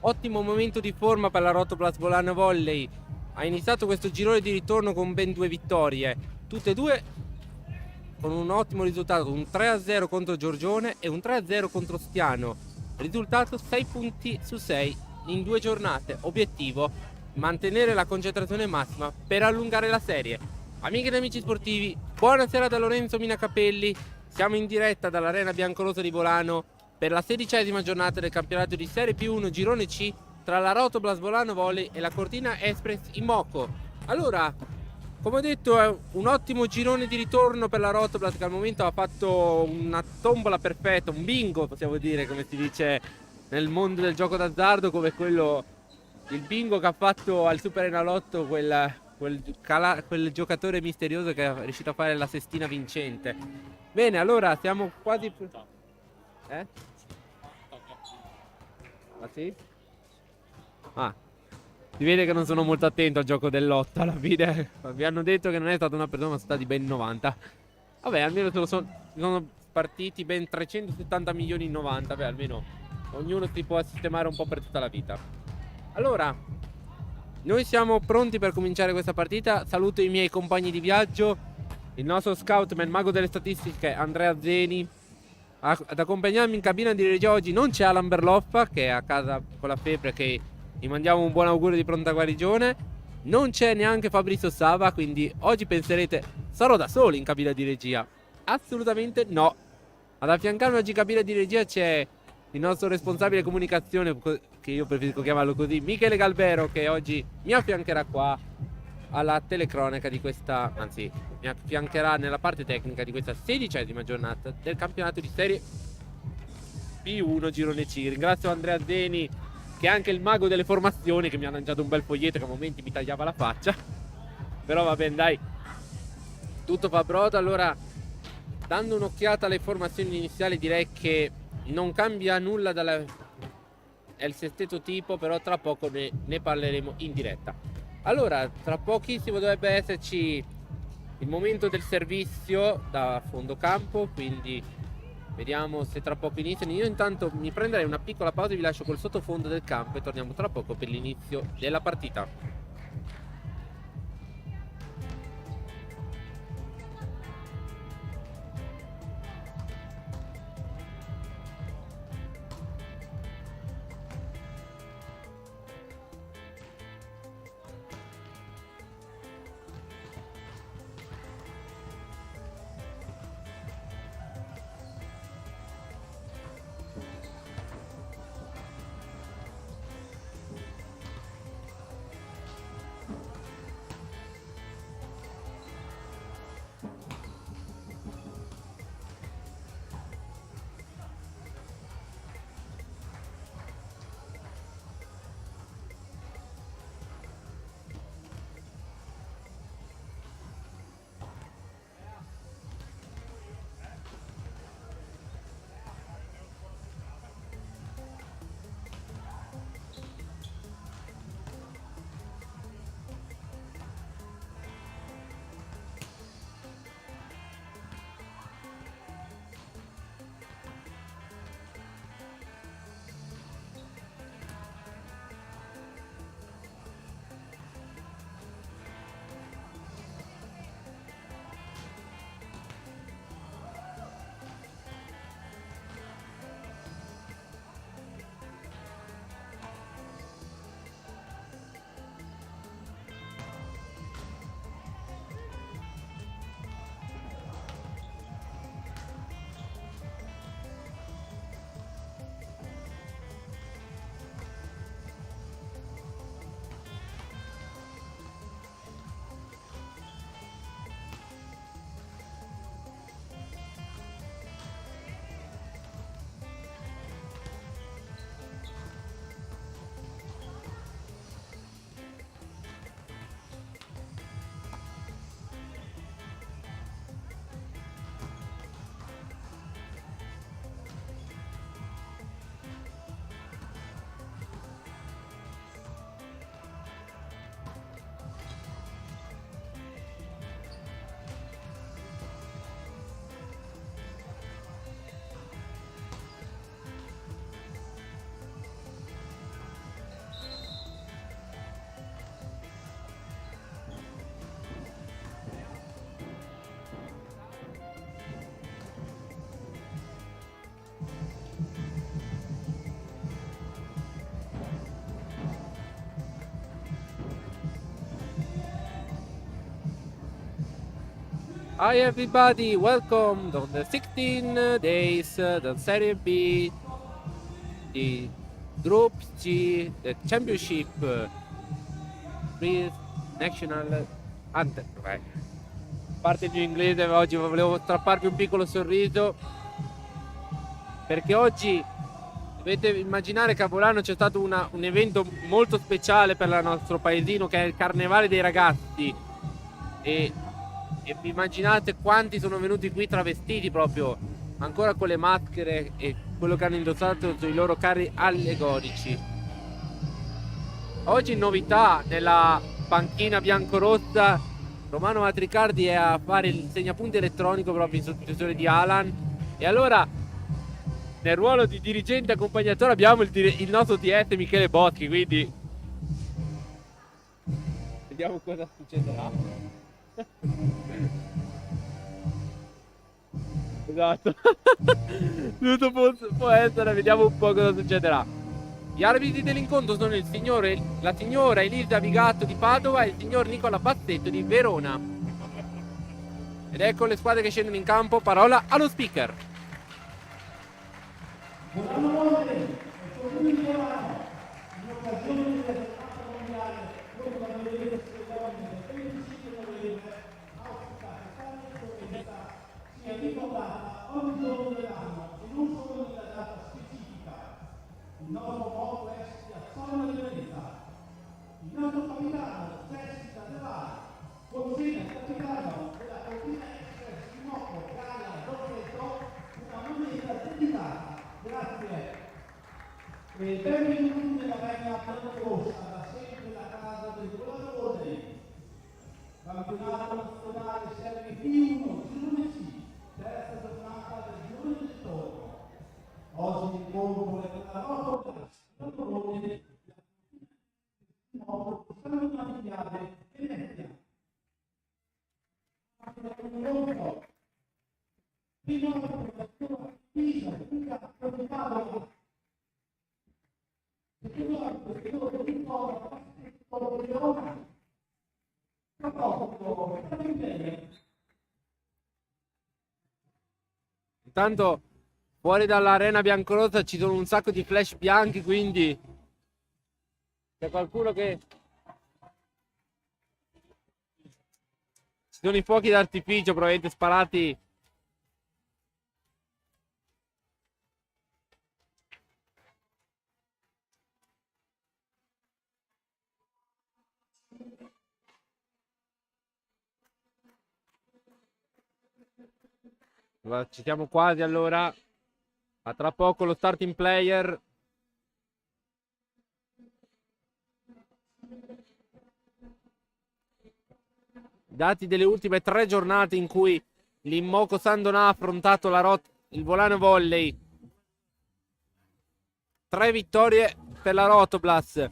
ottimo momento di forma per la Rotoplas Bolano Volley. Ha iniziato questo girone di ritorno con ben 2 vittorie, tutte e due con un ottimo risultato, un 3-0 contro Giorgione e un 3-0 contro Stiano. Risultato 6 punti su 6 in 2 giornate. Obiettivo: mantenere la concentrazione massima per allungare la serie. Amiche ed amici sportivi, buonasera da Lorenzo Minacapelli. Siamo in diretta dall'Arena Biancorosa di Volano per la 16ª giornata del campionato di Serie P1 Girone C tra la Rotoplas Volano Volley e la Cortina Express Imoco. Allora, come ho detto, è un ottimo girone di ritorno per la Rotoplas, che al momento ha fatto una tombola perfetta, un bingo possiamo dire, come si dice nel mondo del gioco d'azzardo, come il bingo che ha fatto al Super Enalotto quel giocatore misterioso che è riuscito a fare la sestina vincente. Bene, allora siamo quasi... Eh? Ah sì? Ah, si vede che non sono molto attento al gioco dell'8 alla fine. Mi hanno detto che non è stata una persona, ma sono stati ben 90. Vabbè, almeno sono partiti ben 370 milioni in 90. Beh, almeno ognuno si può sistemare un po' per tutta la vita. Allora, noi siamo pronti per cominciare questa partita. Saluto i miei compagni di viaggio, il nostro scoutman, mago delle statistiche, Andrea Zeni. Ad accompagnarmi in cabina di regia oggi non c'è Alan Berloffa, che è a casa con la febbre, che gli mandiamo un buon augurio di pronta guarigione. Non c'è neanche Fabrizio Sava, quindi oggi penserete sarò da solo in cabina di regia. Assolutamente no. Ad affiancarmi oggi in cabina di regia c'è il nostro responsabile comunicazione, che io preferisco chiamarlo così, Michele Galbero, che oggi mi affiancherà qua alla telecronaca di questa, anzi mi affiancherà nella parte tecnica di questa 16ª giornata del campionato di Serie P1 Girone C. Ringrazio Andrea Zeni, che è anche il mago delle formazioni, che mi ha lanciato un bel foglietto che a momenti mi tagliava la faccia, però va bene, dai, tutto fa brodo. Allora, dando un'occhiata alle formazioni iniziali, direi che non cambia nulla è il sestetto tipo, però tra poco ne parleremo in diretta. Allora, tra pochissimo dovrebbe esserci il momento del servizio da fondo campo, quindi vediamo se tra poco iniziano. Io intanto mi prenderei una piccola pausa e vi lascio col sottofondo del campo e torniamo tra poco per l'inizio della partita. Hi everybody, welcome to the 16 days, the Serie B, the Group G, the Championship, Please National Anthem. A parte il mio inglese, oggi volevo strapparvi un piccolo sorriso, perché oggi dovete immaginare che a Volano c'è stato un evento molto speciale per il nostro paesino, che è il Carnevale dei Ragazzi. E vi immaginate quanti sono venuti qui travestiti proprio, ancora con le maschere e quello che hanno indossato sui loro carri allegorici. Oggi in novità nella panchina biancorossa Romano Matricardi è a fare il segnapunti elettronico proprio in sostituzione di Alan. E allora nel ruolo di dirigente accompagnatore abbiamo il nostro TS Michele Boschi, quindi vediamo cosa succederà. Esatto. Tutto può essere, vediamo un po' cosa succederà. Gli arbitri dell'incontro sono la signora Elisa Vigatto di Padova e il signor Nicola Bassetto di Verona. Ed ecco le squadre che scendono in campo. Parola allo speaker. Il nostro modo è azione di verità. Il nostro capitano Jessica De Vari, consegna al capitano della Cortina Express Simocco Gaia Rossetto una moneta dedicata. Grazie. E benvenuti nella regna rossa, da sempre la casa del Volano. Campionato nazionale Serie B1, girone C, terza giornata del girone del Toro. Oggi il mondo è la rotta, la dolore, la modo, sono una chiave Venezia. Fino alla popolazione Pisa, Pisa, Padova. E che guarda, che loro ricorda, quello di Roma. Intanto fuori dall'arena biancorossa ci sono un sacco di flash bianchi, quindi c'è qualcuno che... Ci sono i fuochi d'artificio probabilmente sparati. Ci siamo quasi allora. A tra poco lo starting player. Dati delle ultime 3 giornate in cui l'Immoco Sandonà ha affrontato il Volano Volley. 3 vittorie per la Rotoblas.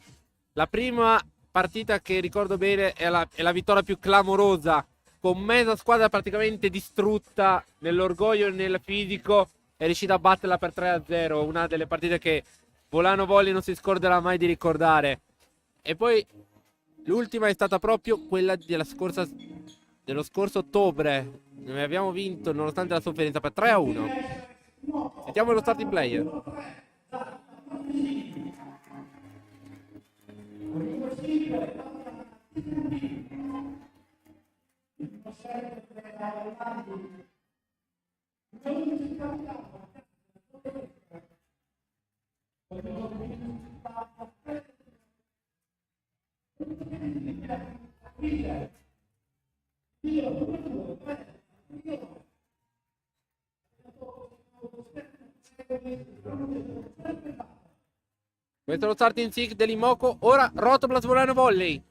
La prima partita che ricordo bene è la vittoria più clamorosa, con mezza squadra praticamente distrutta nell'orgoglio e nel fisico. È riuscita a batterla per 3-0. Una delle partite che Volano Volley non si scorderà mai di ricordare. E poi l'ultima è stata proprio quella dello scorso ottobre. Noi abbiamo vinto nonostante la sofferenza per 3-1. Sentiamo lo starting player. Questo è lo starting six dell'Immoco. Ora Rotoblas Volano Volley.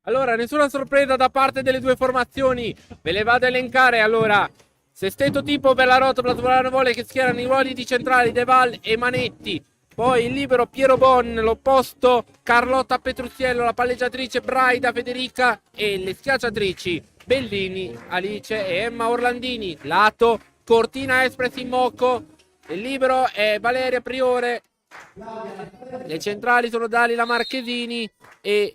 Allora, nessuna sorpresa da parte delle due formazioni. Ve le vado a elencare. Allora, sesteto tipo per la Rotoplas Volano Volley che schierano i ruoli di centrali De Val e Manetti. Poi il libero Piero Bon, l'opposto Carlotta Petruziello, la palleggiatrice Braida Federica e le schiacciatrici Bellini, Alice e Emma Orlandini. Lato Cortina Espress in Moco. Il libero è Valeria Priore. Le centrali sono Dalila Marchesini e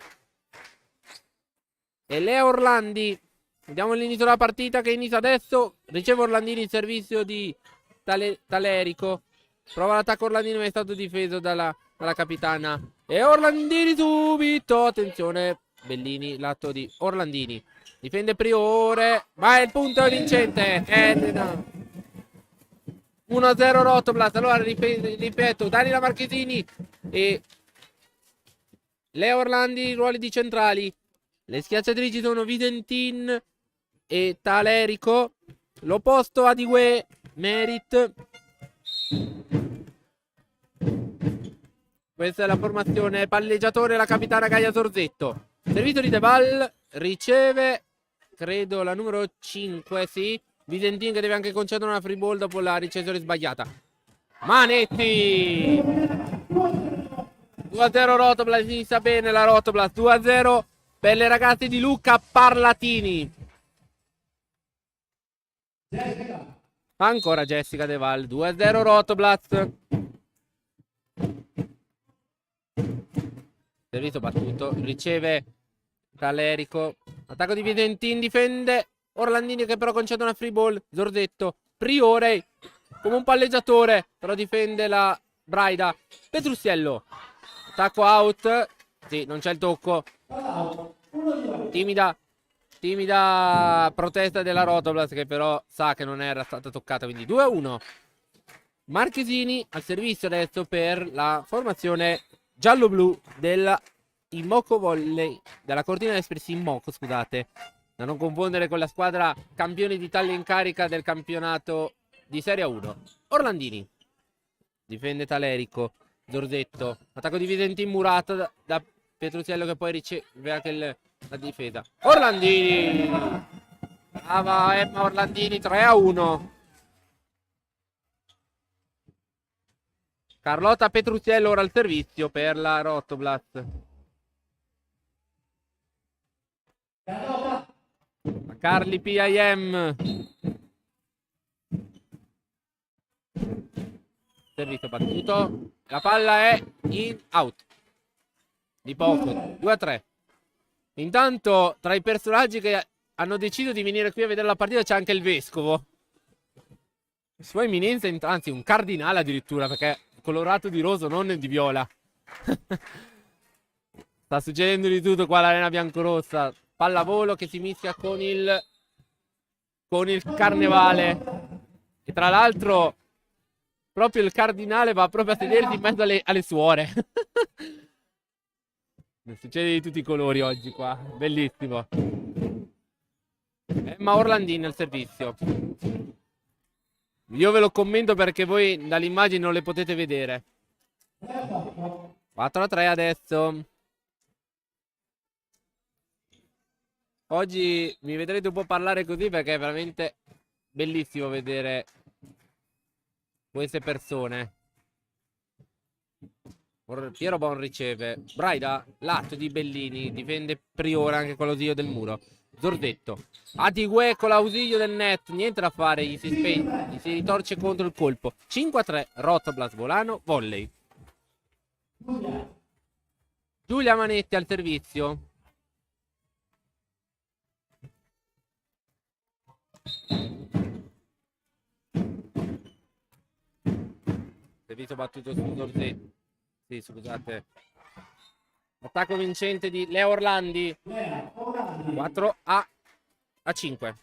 Lea Orlandi. Vediamo l'inizio della partita che inizia adesso. Riceve Orlandini il servizio di Talerico. Prova l'attacco Orlandini ma è stato difeso dalla capitana. E Orlandini subito. Attenzione. Bellini, lato di Orlandini. Difende Priore. Ma il punto è vincente. 1-0 Rotoplas. Allora ripeto. Dalila Marchesini e Lea Orlandi, ruoli di centrali. Le schiacciatrici sono Visentin e Talerico. L'opposto Adigue, Merit. Questa è la formazione. Palleggiatore la capitana Gaia Sorzetto. Servizio di De Val. Riceve, credo, la numero 5, sì. Visentin che deve anche concedere una free ball dopo la ricevisione sbagliata. Manetti. 2-0 Rotoplas. Inizia bene la Rotoplas. 2-0. Per le ragazze di Luca Parlatini. Ancora Jessica De Val. 2-0 Rotoplas. Servizio battuto. Riceve Talerico. Attacco di Visentin. Difende Orlandini che però concede una free ball. Zorzetto. Priore. Come un palleggiatore. Però difende la Braida. Petruziello. Attacco out. Sì, non c'è il tocco. Timida protesta della Rotoplas che però sa che non era stata toccata. Quindi 2-1. Marchesini al servizio adesso per la formazione giallo-blu della Immoco Volley, della Cortina Espress Immoco, scusate, da non confondere con la squadra campioni d'Italia in carica del campionato di Serie 1. Orlandini difende Talerico. Zorzetto. Attacco di Visentin murato da Petruziello che poi riceve anche la difesa. Orlandini. Brava Emma Orlandini. 3-1. Carlotta Petruziello ora al servizio per la Rotoplas. Carli PIM. Servizio battuto. La palla è in out. Di poco. 2-3. Intanto tra i personaggi che hanno deciso di venire qui a vedere la partita c'è anche il vescovo. Sua eminenza, anzi un cardinale addirittura, perché è colorato di rosso, non di viola. Sta succedendo di tutto qua all'arena biancorossa. Pallavolo che si mischia con il carnevale. E tra l'altro proprio il cardinale va proprio a sedersi in mezzo alle suore. Succede di tutti i colori oggi qua. Bellissimo. Emma Orlandini al servizio. Io ve lo commento perché voi dall'immagine non le potete vedere. 4-3 adesso. Oggi mi vedrete un po' parlare così perché è veramente bellissimo vedere queste persone. Piero Bon riceve. Braida, lato di Bellini. Difende Priore anche con l'ausilio del muro. Zorzetto. Adigue con l'ausilio del net. Niente da fare. Gli si ritorce contro il colpo. 5-3. Rotoplas Volano. Volley. Giulia Manetti al servizio. Servizio battuto su Zorzetto. Sì, scusate. Attacco vincente di Lea Orlandi. 4-5.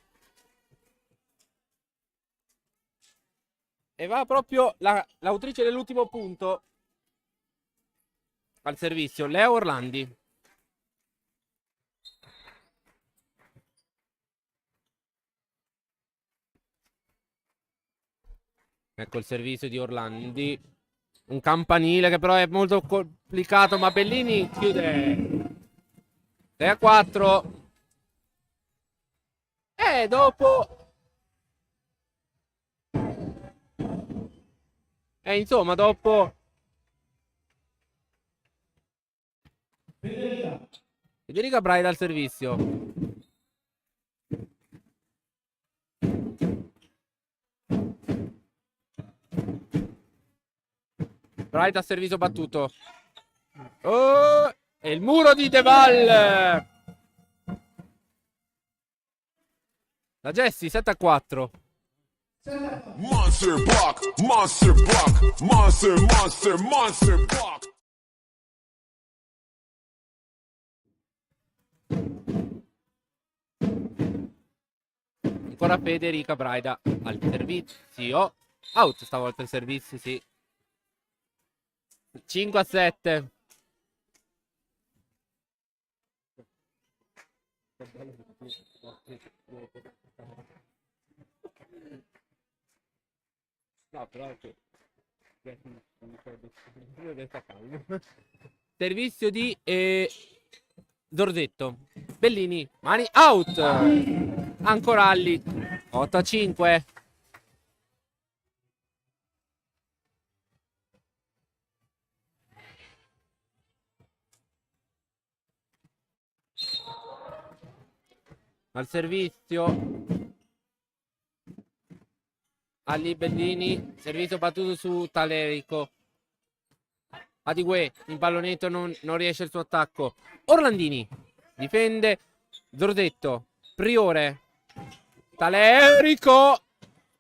E va proprio l'autrice dell'ultimo punto al servizio, Lea Orlandi. Ecco il servizio di Orlandi. Un campanile che però è molto complicato, ma Bellini chiude 6-4. E dopo... E insomma, dopo... Federica Braida al servizio. Braida a servizio battuto. Oh, e il muro di Deval. La Jessie 7-4. Monster block, monster block, monster, monster, monster block. Ancora Federica Braida al servizio. Out stavolta il servizio, sì. 5-7. No, però servizio di Zorzetto. Bellini, mani out. Ancora Alli. 8-5. Al servizio Ali Bellini, servizio battuto su Talerico. Adigue, in pallonetto non riesce il suo attacco. Orlandini difende Zorzetto. Priore, Talerico.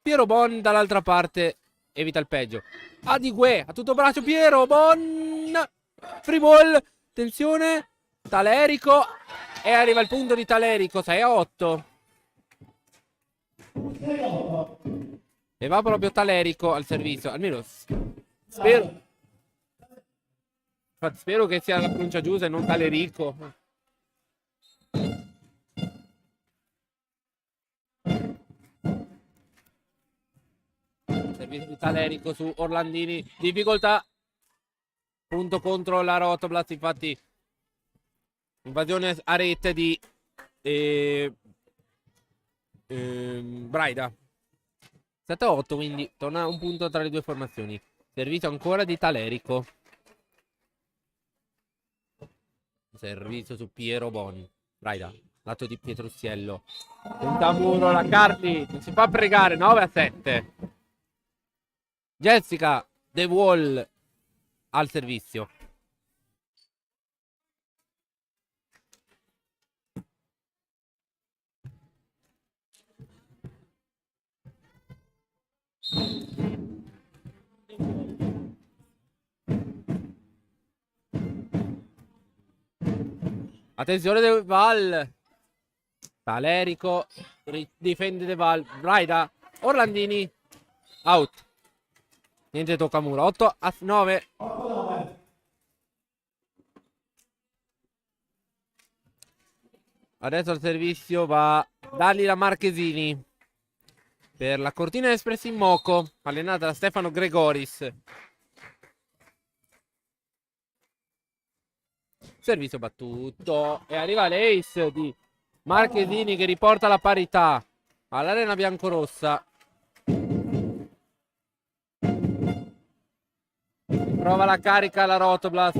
Piero Bon dall'altra parte evita il peggio. Adigue a tutto braccio, Piero Bon. Free ball, attenzione. Talerico. E arriva il punto di Talerico, 6-8. E va proprio Talerico al servizio. Almeno spero. Spero che sia la pronuncia giusta e non Talerico. Servizio di Talerico su Orlandini. Difficoltà. Punto contro la Rotoblast. Infatti invasione a rete di Braida. 7-8, quindi torna un punto tra le due formazioni. Servizio ancora di Talerico. Servizio su Piero Bon. Braida, lato di Pietruziello. Tenta muro la Carli. Non si fa pregare. 9-7. Jessica The Wall al servizio. Attenzione De Val. Talerico difende De Val. Braida. Orlandini. Out. Niente tocca muro. 8-9. Adesso al servizio va Dalila Marchesini per la Cortina Express in Moco, allenata da Stefano Gregoris. Servizio battuto e arriva l'ace di Marchesini che riporta la parità all'arena biancorossa. Prova la carica la Rotoblast.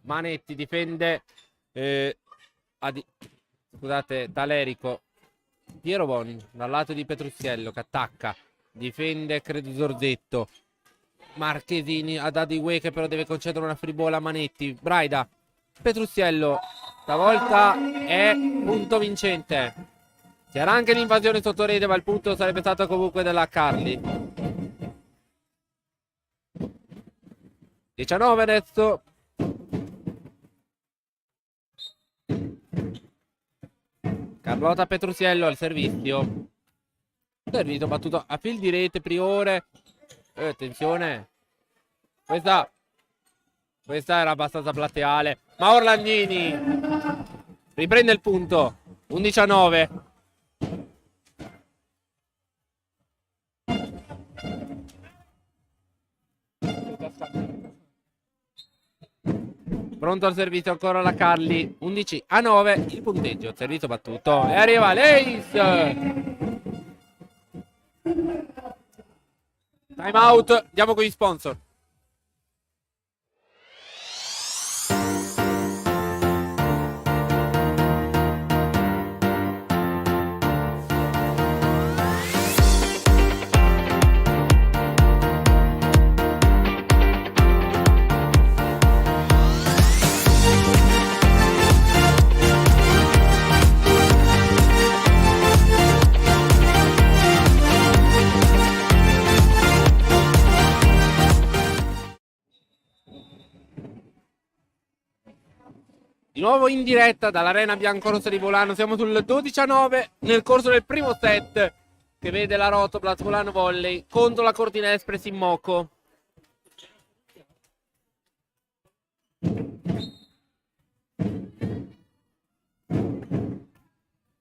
Manetti difende scusate, Talerico. Piero Boni dal lato di Petruziello che attacca, difende credo Zorzetto. Marchesini ad Adiwe che però deve concedere una fribola a Manetti. Braida, Petruziello, stavolta è punto vincente. C'era anche l'invasione sotto rete, ma il punto sarebbe stato comunque della Carli. 19 adesso. Carlotta Petruziello al servizio. Servizio battuto a fil di rete, Priore. Attenzione. Questa era abbastanza plateale. Ma Orlandini riprende il punto. 11 a 9. Pronto al servizio ancora la Carli. 11 a 9 il punteggio. Servizio battuto. E arriva l'Ace. Time out. Andiamo con gli sponsor. Di nuovo in diretta dall'Arena Biancorossa di Volano. Siamo sul 12 a 9 nel corso del primo set che vede la Rotoplas Volano Volley contro la Cortina Express in Moco.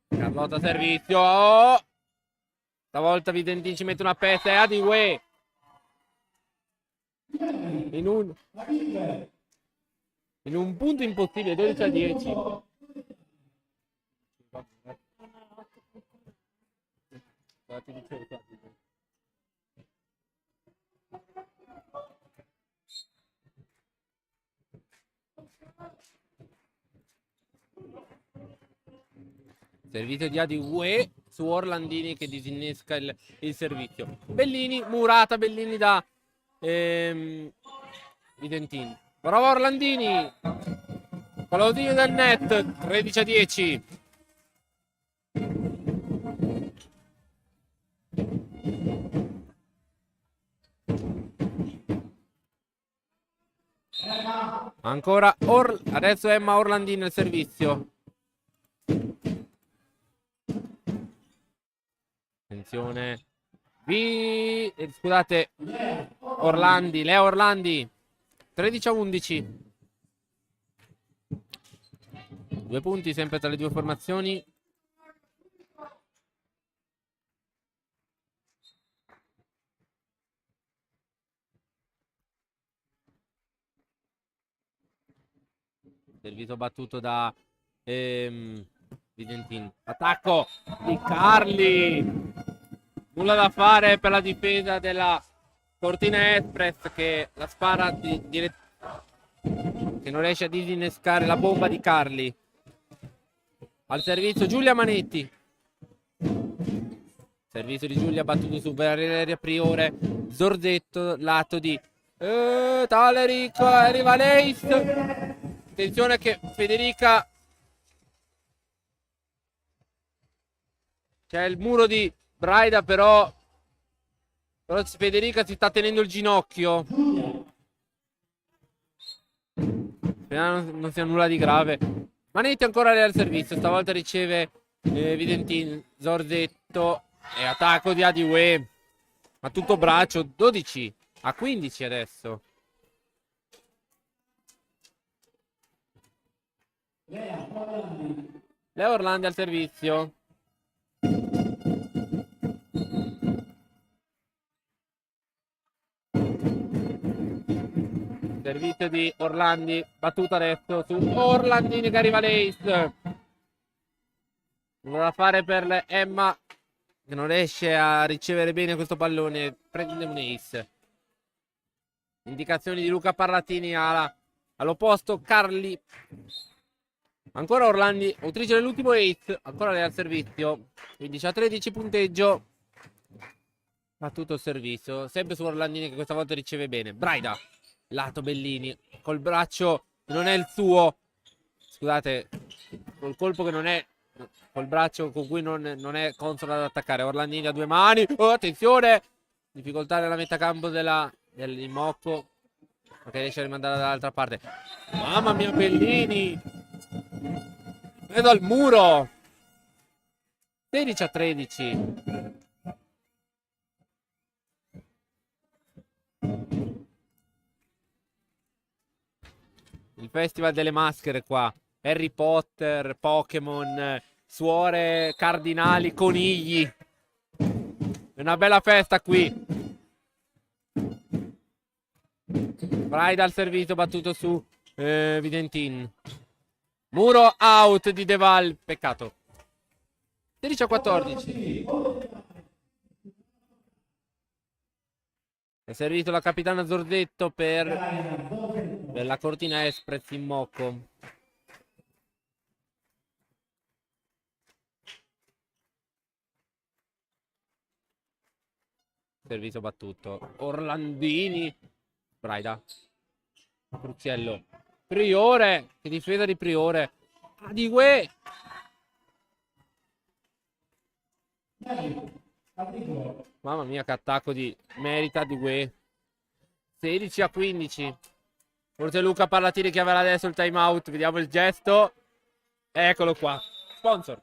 Carlotta servizio. Oh! Stavolta Videntin ci mette una pezza e Adiwe. In un punto impossibile, 12 a 10. Servizio di Adiwe su Orlandini che disinnesca il servizio. Bellini, murata, Bellini da Videntin. Prova Orlandini. Pallottino del net. 13 a 10. Ancora adesso Emma Orlandini nel servizio. Attenzione. Scusate. Leo Orlandi. 13 a 11. 2 punti sempre tra le due formazioni. Servito battuto da Videntin. Attacco di Carli. Nulla da fare per la difesa della Cortina Express che la spara che non riesce a disinnescare la bomba di Carli. Al servizio Giulia Manetti. Servizio di Giulia battuto su Valeria Priore. Zorzetto lato di Talerico. Arriva l'Ace. Attenzione che Federica. C'è il muro di Braida però Federica si sta tenendo il ginocchio. Speriamo non sia nulla di grave. Manetti ancora lì al servizio. Stavolta riceve Videntin. Zorzetto. E attacco di Adiwe. Ma tutto braccio. 12 a 15 adesso. Leo Orlandi al servizio. Servizio di Orlandi, battuta adesso su Orlandini che arriva l'Ace. Nulla da fare per Emma che non riesce a ricevere bene questo pallone. Prende un Ace. Indicazioni di Luca Parlatini all'opposto Carli. Ancora Orlandi, autrice dell'ultimo Ace. Ancora lei al servizio. 15 a 13 punteggio. Battuto il servizio. Sempre su Orlandini che questa volta riceve bene. Braida. Lato Bellini. Col braccio che non è il suo. Scusate. Col colpo che non è. Col braccio con cui non è consono ad attaccare. Orlandini a 2 mani. Oh, attenzione. Difficoltà nella metà campo dell'Imocco. Perché riesce a rimandare dall'altra parte. Mamma mia Bellini. Vedo al muro. 16 a 13. Il festival delle maschere qua. Harry Potter, Pokémon, suore, cardinali, conigli. È una bella festa qui. Braida al servizio, battuto su Videntin. Muro out di Deval, peccato. 16-14. È servito la capitana Zordetto per la Cortina Espress in Mocco. Servizio battuto. Orlandini. Braida. Cruziello. Priore. Che difesa di Priore. Adigue. Mamma mia, che attacco di merita di Gue. 16-15. Forse Luca Parlatini che avrà adesso il time out. Vediamo il gesto. Eccolo qua. Sponsor.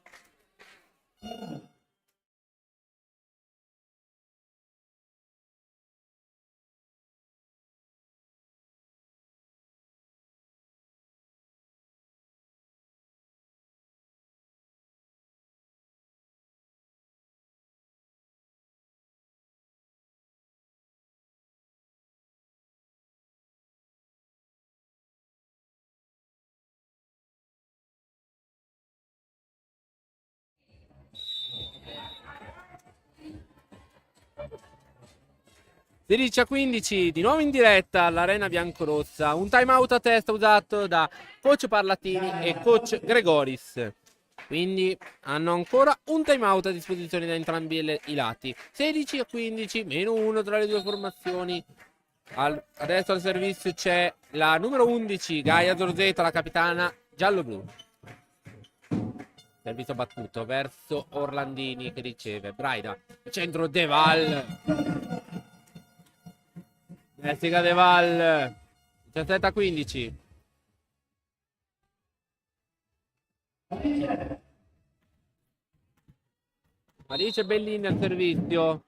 a 15, di nuovo in diretta all'Arena Biancorossa. Un time out a testa usato da coach Parlatini e coach Gregoris. Quindi hanno ancora un time out a disposizione da entrambi i lati. 16-15, meno 1 tra le due formazioni. Adesso al servizio c'è la numero 11, Gaia Zorzetta, la capitana giallo-blu. Servizio battuto verso Orlandini che riceve. Braida, centro Deval. Jessica Deval. 17-15. Alice Bellini al servizio.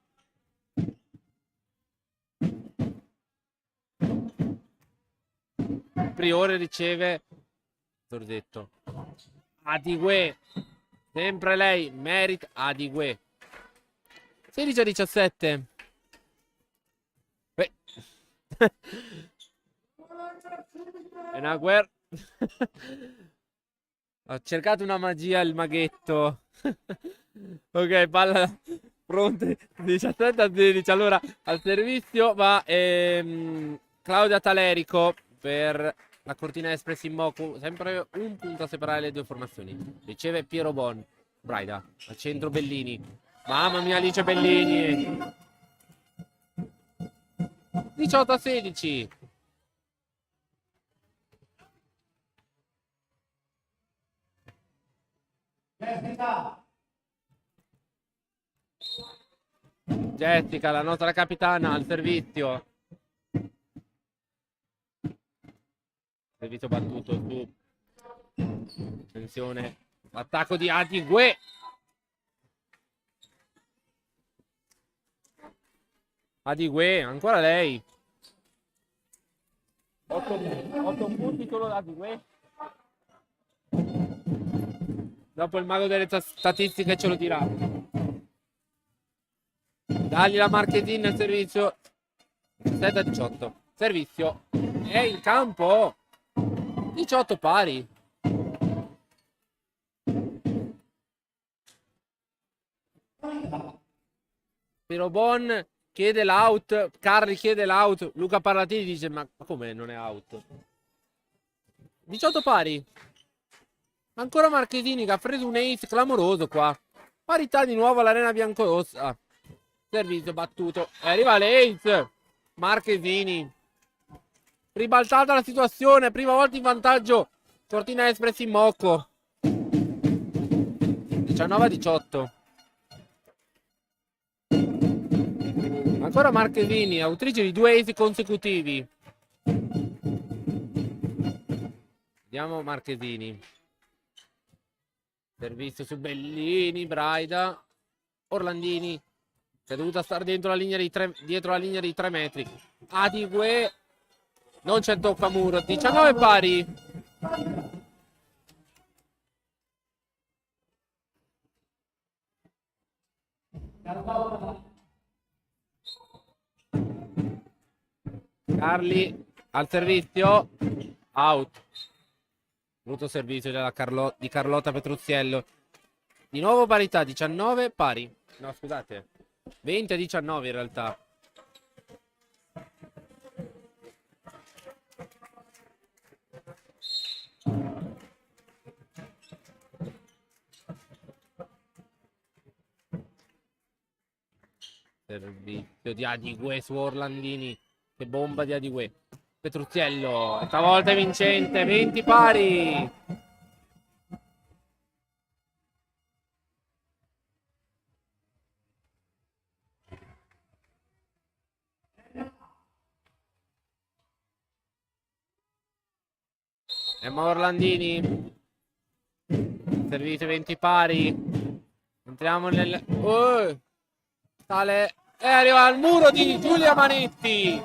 Priore riceve Zorzetto. Adigue. Sempre lei. Merit Adigue. 16-17. È una guerra. Ho cercato una magia il maghetto. Ok, palla pronte. 17-16. Allora al servizio va Claudia Talerico per la Cortina Espress in Moku. Sempre un punto a separare le due formazioni. Riceve Piero Bon. Braida al centro Bellini. Mamma mia, Alice Bellini. 18-16. Jessica, la nostra capitana, al servizio. Servizio battuto su. Attenzione. Attacco di Adigue. Adigue, ancora lei. 8 punti solo da Adigue. Dopo il mago delle statistiche ce lo dirà. Dagli la Marchesin al servizio. 7-18. Servizio. È in campo. 18 pari. Pirobon chiede l'out. Carri chiede l'out. Luca Parlatini dice: ma come non è out? 18 pari. Ancora Marchesini che ha preso un ace clamoroso qua. Parità di nuovo all'Arena Biancorossa. Servizio battuto. E arriva l'ace. Marchesini. Ribaltata la situazione. Prima volta in vantaggio. Cortina Espress in Mocco. 19-18. Ancora Marchesini, autrice di 2 ace consecutivi. Vediamo Marchesini. Servizio su Bellini, Braida. Orlandini. Che è dovuta stare dentro la linea di dietro la linea di 3 metri. Adigue. Non c'è toccamuro. 19 pari. Carli al servizio. Out. Brutto servizio di Carlotta Petruzziello. Di nuovo parità, 19 pari. No, scusate. 20 a 19 in realtà. Servizio di Adigue su Orlandini. Che bomba di Adigue. Petruzziello. Stavolta è vincente. 20 pari. Emma Orlandini. Servizio 20 pari. Entriamo nel... Sale e arriva al muro di Giulia Manetti.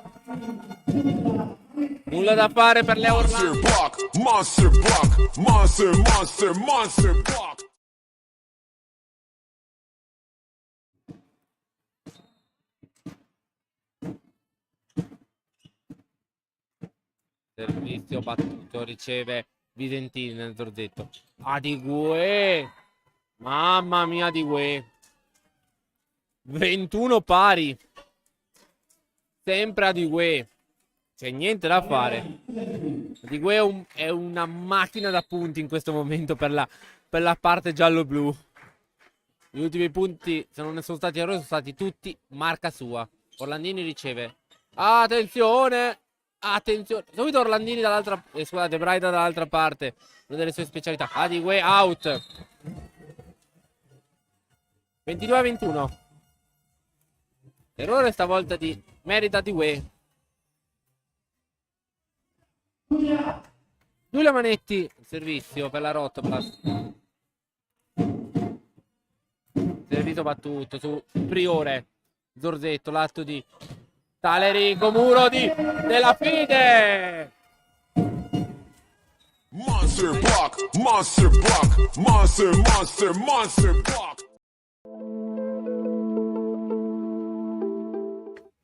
Nulla da fare per le Monster Orlandini. block, monster block, monster, monster, monster block. Servizio battuto, riceve Visentini nel zorzetto. Adigue. Mamma mia, Adigue. 21 pari. Sempre Adigue. C'è niente da fare. Adigue è una macchina da punti in questo momento per la parte giallo-blu. Gli ultimi punti, se non ne sono stati errori, sono stati tutti marca sua. Orlandini riceve. Attenzione! Attenzione! Subito Orlandini dall'altra... scusate, Braida dall'altra parte. Una delle sue specialità. Adigue out. 22 a 21. Errore stavolta di merita Adigue. Giulia Manetti, servizio per la Rotoplas. Servizio battuto su Priore. Zorzetto, l'atto di Talerico, muro della Fide. Monster block, monster block, monster, monster, monster block.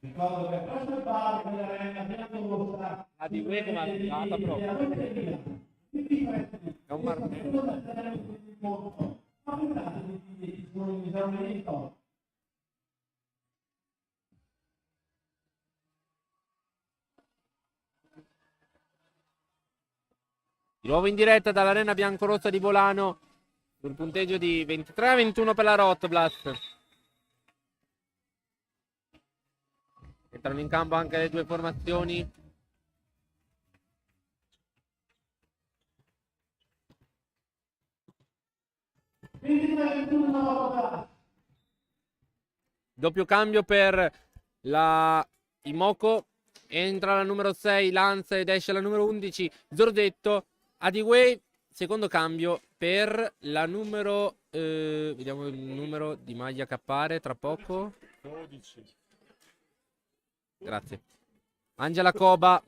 Ricordo che questo è parte dell'arena bianco-rossa. Adigue come ha proprio. È un martello. Di nuovo in diretta dall'arena biancorossa di Volano sul punteggio di 23 a 21 per la Rotblast. Entrano in campo anche le due formazioni. Doppio cambio per la Imoco. Entra la numero 6 Lanza ed esce la numero 11 Zorzetto. Adigue, secondo cambio per la numero... vediamo il numero di maglia che appare tra poco. 12. Grazie. Angela Coba.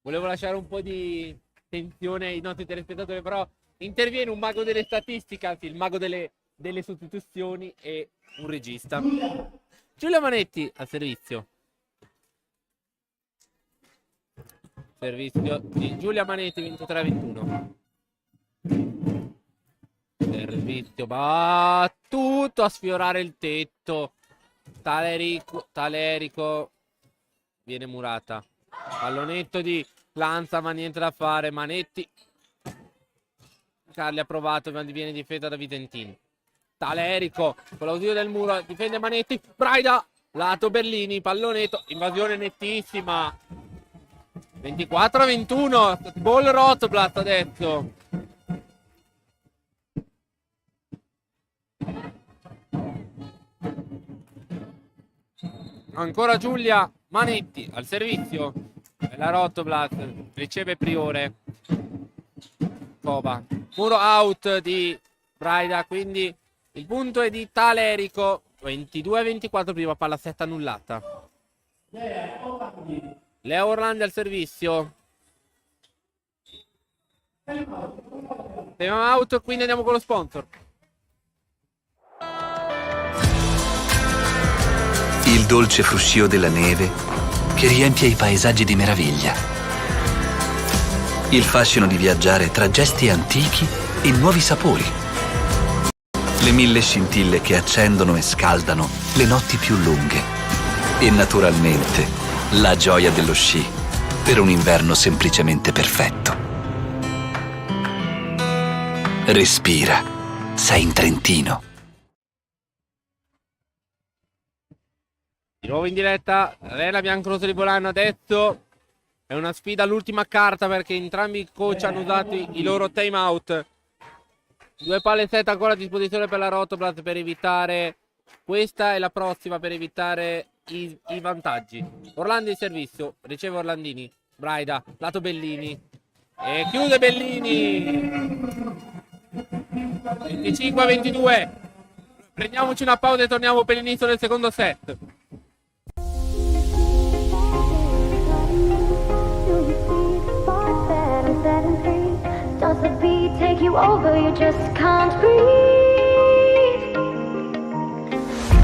Volevo lasciare un po' di tensione ai nostri telespettatori, però interviene un mago delle statistiche, anzi il mago delle sostituzioni e un regista. Giulia Manetti al servizio. Servizio di Giulia Manetti 23-21. Servizio battuto a sfiorare il tetto. Talerico viene murata. Pallonetto di Lanza, ma niente da fare. Manetti. Carli ha provato, ma viene difesa da Visentini. Talerico con l'ausilio del muro difende Manetti. Braida, lato Berlini, pallonetto, invasione nettissima. 24-21. Ball Rotblat adesso. Ancora Giulia Manetti al servizio. E la Rotblat riceve Priore. Coba. Muro out di Braida, quindi il punto è di Talerico. 22-24, prima palla setta annullata. Leo Orlandi al servizio. Time out, quindi andiamo con lo sponsor. il dolce fruscio della neve che riempie i paesaggi di meraviglia, il fascino di viaggiare tra gesti antichi e nuovi sapori, le 1000 scintille che accendono e scaldano le notti più lunghe e naturalmente la gioia dello sci per un inverno semplicemente perfetto. Respira, sei in Trentino. Di nuovo in diretta, Arena Biancorosso di Bolano. Adesso è una sfida all'ultima carta perché entrambi i coach hanno usato i loro time out. 2 palle set ancora a disposizione per la Rotoblat per evitare questa e la prossima, per evitare i vantaggi. Orlando in servizio, riceve Orlandini, Braida, lato Bellini e chiude Bellini. 25-22. Prendiamoci una pausa e torniamo per l'inizio del secondo set. Does the beat take you over? You just can't breathe.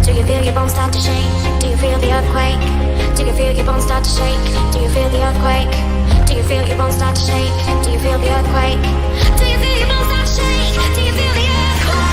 Do you feel your bones start to shake? Do you feel the earthquake? Do you feel your bones start to shake? Do you feel the earthquake? Do you feel your bones start to shake? Do you feel the earthquake? Do you feel your bones start to shake? Do you feel the earthquake?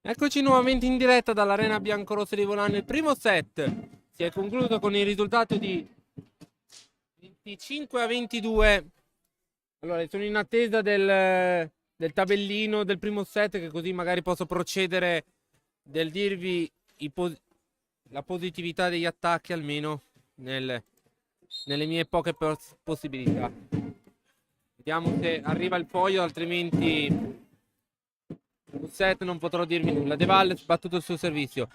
Eccoci nuovamente in diretta dall'Arena Biancorossa di Volano. Il primo set si è concluso con il risultato di 25-22. Allora, sono in attesa del tabellino del primo set, che così magari posso procedere del dirvi la positività degli attacchi, almeno nelle mie poche possibilità. Vediamo se arriva il foglio, altrimenti un set non potrò dirvi nulla. De Valle sbattuto il suo servizio.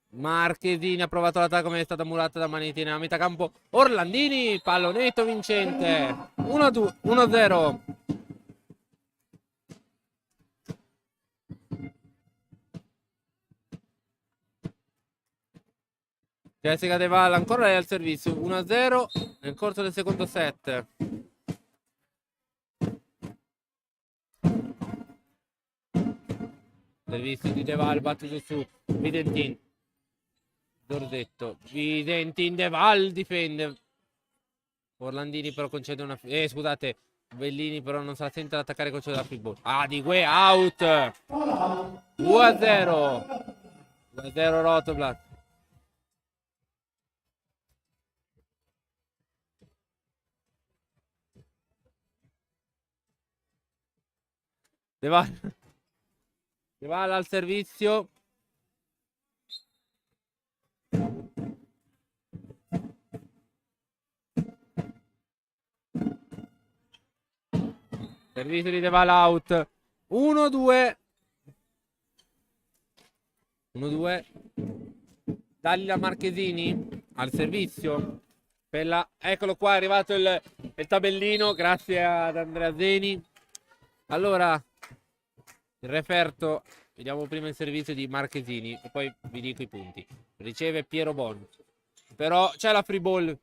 Marchesini ha provato l'attacco, ma è stata mulata da Manetti nella metà campo. Orlandini, pallonetto vincente. 1-0. Jessica De Valle ancora lei al servizio. 1-0 nel corso del secondo set. Servizio di De Val battuto su Videntin. Dorsetto. Videntin, De Val difende. Orlandini però concede una... scusate. Bellini però non se la sente ad attaccare il coach della free ball. Adigue out. 2-0. 2-0 Rotoblast. De Val al servizio. Servizio di De Val out. 1-2. 1-2. Dagli a Marchesini al servizio. Eccolo qua, è arrivato il tabellino. Grazie ad Andrea Zeni. Allora, il referto. Vediamo prima il servizio di Marchesini e poi vi dico i punti. Riceve Piero Bon. Però c'è la free ball.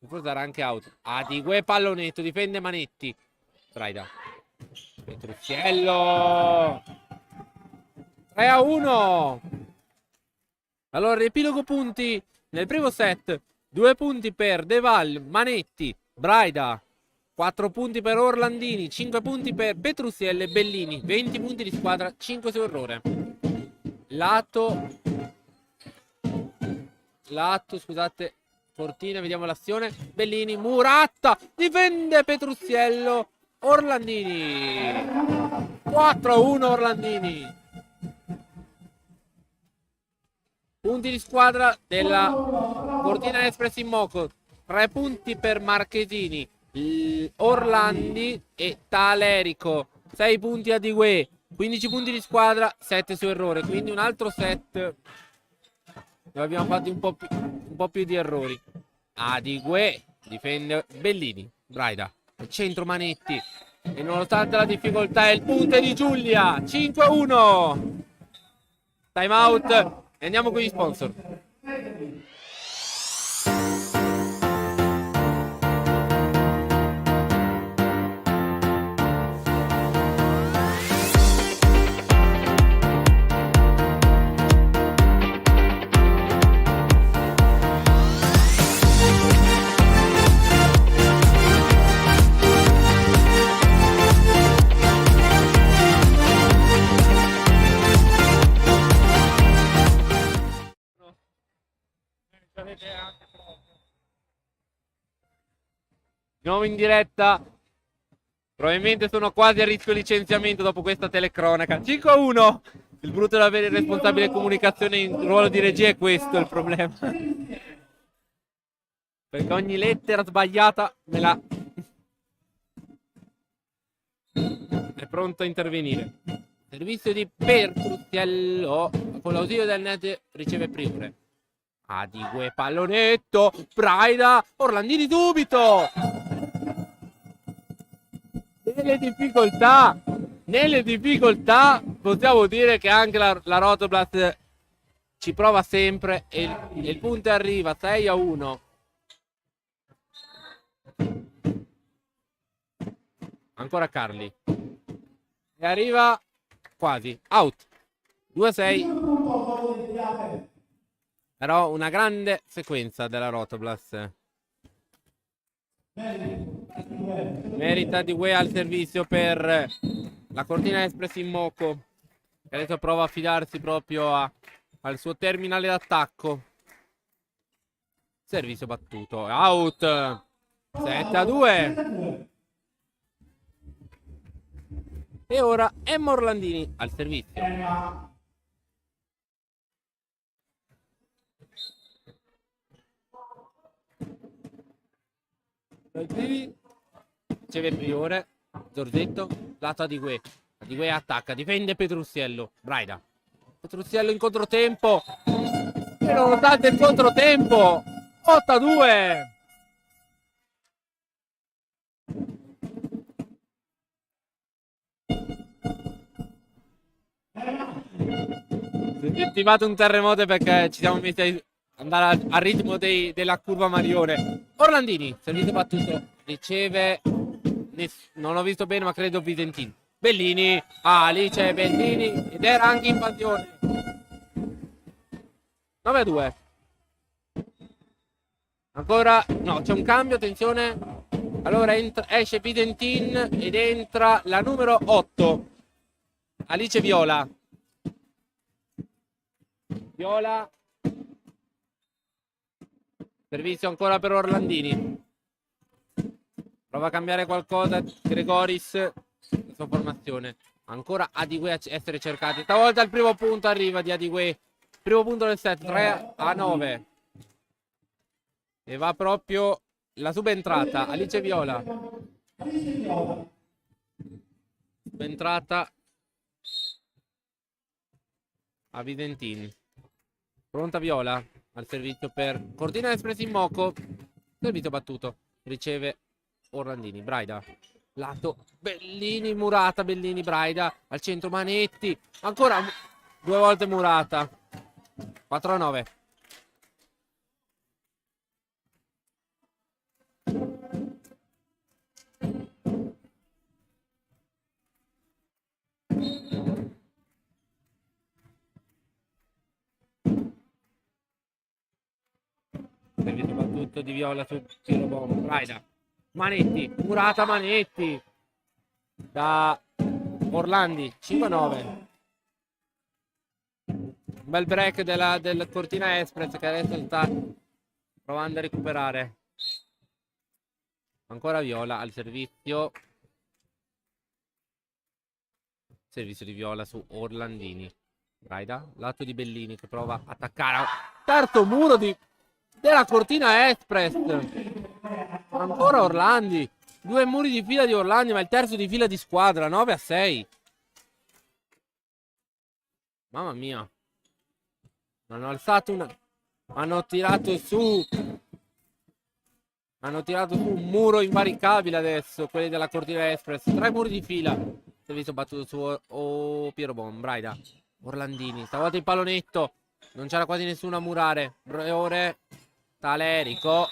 Forse sarà anche out. Adigue pallonetto. Difende Manetti. Braida. Petrucciello. 3-1. Allora, riepilogo punti. Nel primo set 2 punti per De Val, Manetti, Braida. 4 punti per Orlandini, 5 punti per Petrucciello e Bellini, 20 punti di squadra, 5 su errore. Lato, scusate, Fortina, vediamo l'azione. Bellini, Muratta, difende Petrucciello, Orlandini. 4-1 Orlandini. Punti di squadra della Fortina Express in Moco. 3 punti per Marchesini, Orlandi e Talerico. 6 punti a Digue. 15 punti di squadra, 7 su errore. Quindi un altro set dove abbiamo fatto un po' più di errori. Adigue difende Bellini. Braida. Centro Manetti. E nonostante la difficoltà è il punto di Giulia. 5-1. Time out. E andiamo con gli sponsor. Di nuovo in diretta. Probabilmente sono quasi a rischio licenziamento dopo questa telecronaca. 5-1. Il brutto di avere il responsabile comunicazione in ruolo di regia è questo il problema. Perché ogni lettera sbagliata me la... È pronto a intervenire. Servizio di Petrucciello. Con l'ausilio del net riceve Priore. Adigue pallonetto. Braida. Orlandini subito. Nelle difficoltà possiamo dire che anche la Rotoblast ci prova sempre e il punto arriva 6-1. Ancora Carli e arriva quasi out. 2-6. Però una grande sequenza della Rotoblast. Merita di Gue al servizio per la Cortina Express in Moco, che adesso prova a fidarsi proprio al suo terminale d'attacco. Servizio battuto, out. 7-2. E ora è Orlandini al servizio. Riceve Priore. Zorzetto. Lato Adigue. Adigue attacca. Difende Petrucciello. Braida. Petrucciello in controtempo. E nonostante il controtempo 8-2. Si è attivato un terremoto perché ci siamo messi a andare al ritmo della curva Marione. Orlandini, servizio battuto, riceve, non l'ho visto bene ma credo Visentin. Bellini, Alice Bellini, ed era anche invasione. 9-2. Ancora, no, c'è un cambio, attenzione. Allora esce Visentin ed entra la numero 8, Alice Viola. Viola. Servizio ancora per Orlandini. Prova a cambiare qualcosa Gregoris, la sua formazione. Ancora Adigue a essere cercati. Stavolta il primo punto arriva di Adigue. Primo punto del set, 3-9. E va proprio la subentrata, Alice Viola. Subentrata a Visentin. Pronta Viola al servizio per Cortina Express in moco. Servizio battuto. Riceve Orlandini. Braida. Lato Bellini, Murata, Bellini, Braida. Al centro Manetti. Ancora 2 volte Murata. 4-9. Servizio battuto di Viola su tiro bomba. Braida. Manetti. Murata, Manetti. Da Orlandi. 5-9. Un bel break del Cortina Express che adesso sta provando a recuperare. Ancora Viola al servizio. Servizio di Viola su Orlandini. Braida. Lato di Bellini che prova a attaccare. Terzo muro della Cortina Express. Ancora Orlandi. 2 muri di fila di Orlandi, ma il terzo di fila di squadra. 9-6. Mamma mia. Hanno alzato una... Hanno tirato su un muro invaricabile adesso, quelli della Cortina Express. 3 muri di fila. Servizio battuto su Piero Bon. Braida. Orlandini. Stavolta il pallonetto. Non c'era quasi nessuno a murare. Breore. Talerico.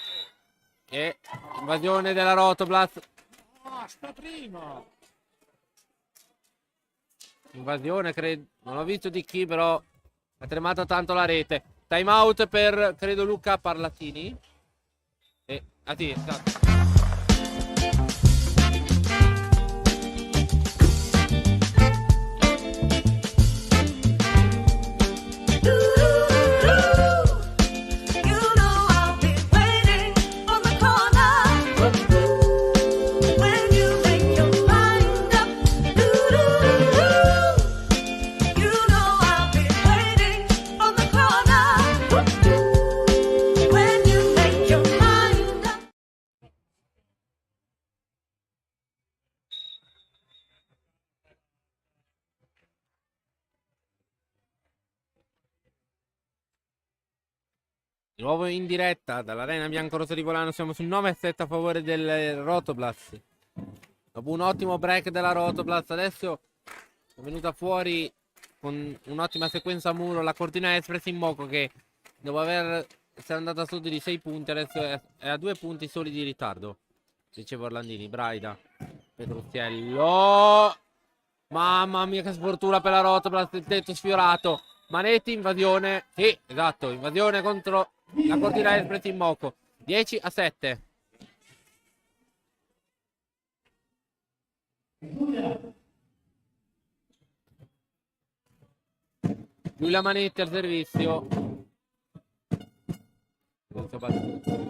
E invasione della Rotoblast. Basta prima. Invasione, credo. Non ho visto di chi, però ha tremato tanto la rete. Time out per, credo, Luca Parlatini. E a te, esatto. Di nuovo in diretta dall'Arena Biancorossa di Volano. Siamo sul 9-7 a favore del Rotoblast. Dopo un ottimo break della Rotoblast, adesso è venuta fuori con un'ottima sequenza a muro la Cortina Express in moco, che dopo essere andata sotto di 6 punti adesso è a 2 punti soli di ritardo. Riceve Orlandini. Braida. Petruziello. Mamma mia che sfortuna per la Rotoblast. Il tetto sfiorato. Manetti, invasione. Sì, esatto, invasione contro la Cortina Express in moco. 10-7. Giulia Manetti al servizio.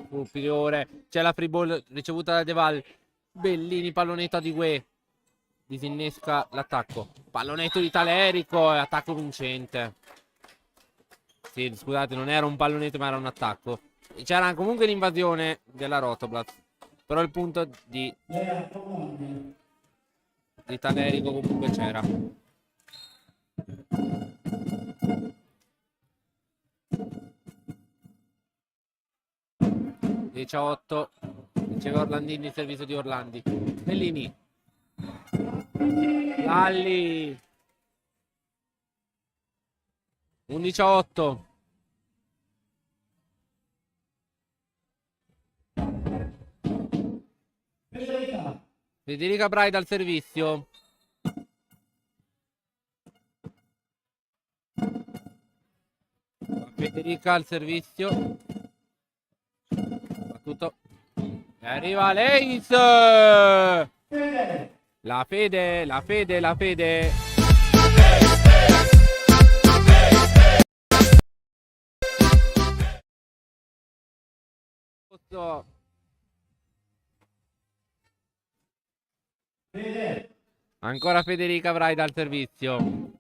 Superiore. C'è la free ball ricevuta da Deval. Bellini, pallonetto di Gue. Disinnesca l'attacco. Pallonetto di Talerico. Attacco vincente. Sì, scusate, non era un pallonetto ma era un attacco. C'era comunque l'invasione della Rotoblast. Però il punto di Talerico comunque c'era. (18) riceve Orlandini, il servizio di Orlandi. Bellini. Lalli. 11-8. Federica Braida al servizio. Federica al servizio. Battuto. E arriva l'Ace. La fede, la fede, la fede. Ancora Federica Braida dal servizio.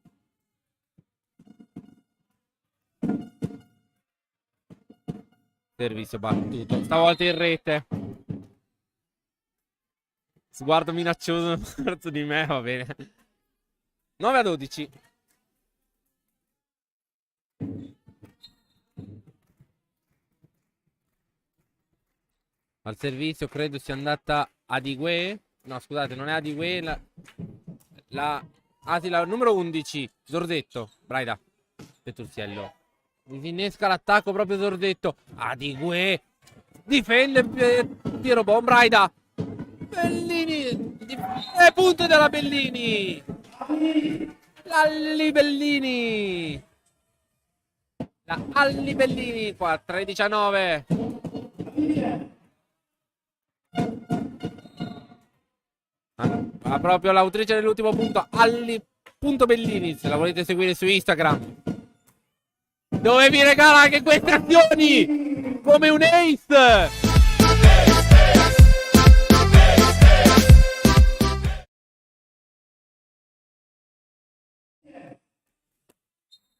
Servizio battuto. Stavolta in rete. Sguardo minaccioso verso di me, va bene. 9-12. Al servizio credo sia andata Adigue. No, scusate, non è Adigue. Ah sì, la numero 11. Zorzetto. Braida. Petruzziello. Disinnesca l'attacco proprio Zorzetto. Adigue. Difende Piero Bon. Braida. Bellini. Punto della Bellini. L'Alli Bellini. La Alli Bellini qua. 3-19. Ma proprio l'autrice dell'ultimo punto, Alli.Bellini, se la volete seguire su Instagram, dove vi regala anche queste azioni come un ace.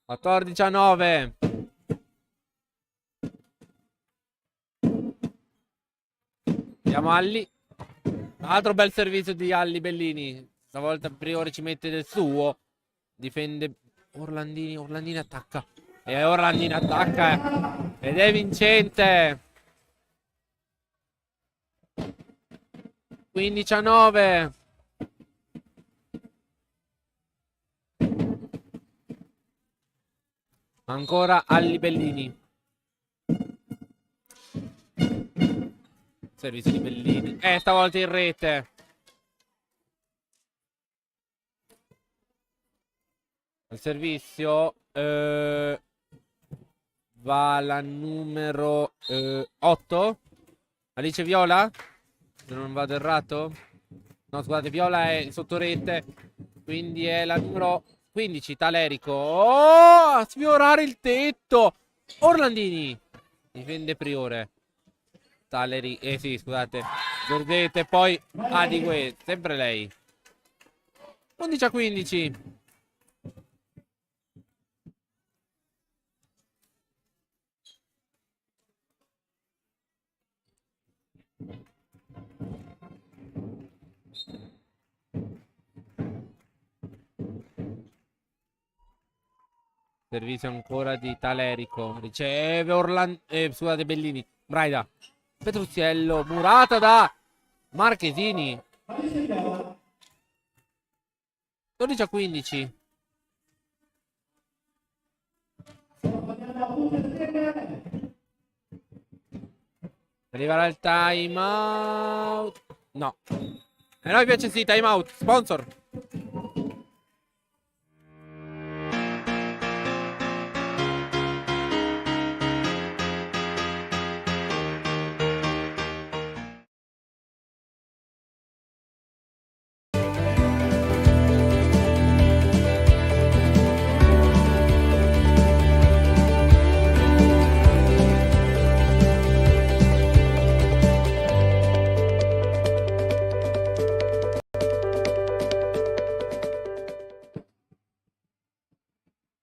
Quattordici a 9. Andiamo Alli. Altro bel servizio di Alli Bellini. Stavolta Priori ci mette del suo. Difende Orlandini. Orlandini attacca. E Orlandini attacca. Ed è vincente. 15 a 9. Ancora Alli Bellini. Servizio di Bellini. Stavolta in rete. Al servizio va la numero 8. Alice Viola. Se non vado errato. No, scusate, Viola è sotto rete. Quindi è la numero 15. Talerico. Oh, a sfiorare il tetto. Orlandini. Difende Priore. Taleri, sì, scusate. Zordete, poi Adigue, sempre lei. 11 a 15. Servizio ancora di Talerico. Riceve scusate, Bellini. Braida. Petruzziello, murata da Marchesini. 12 a 15. Arriverà il time out. No. E a noi piace sì, time out. Sponsor.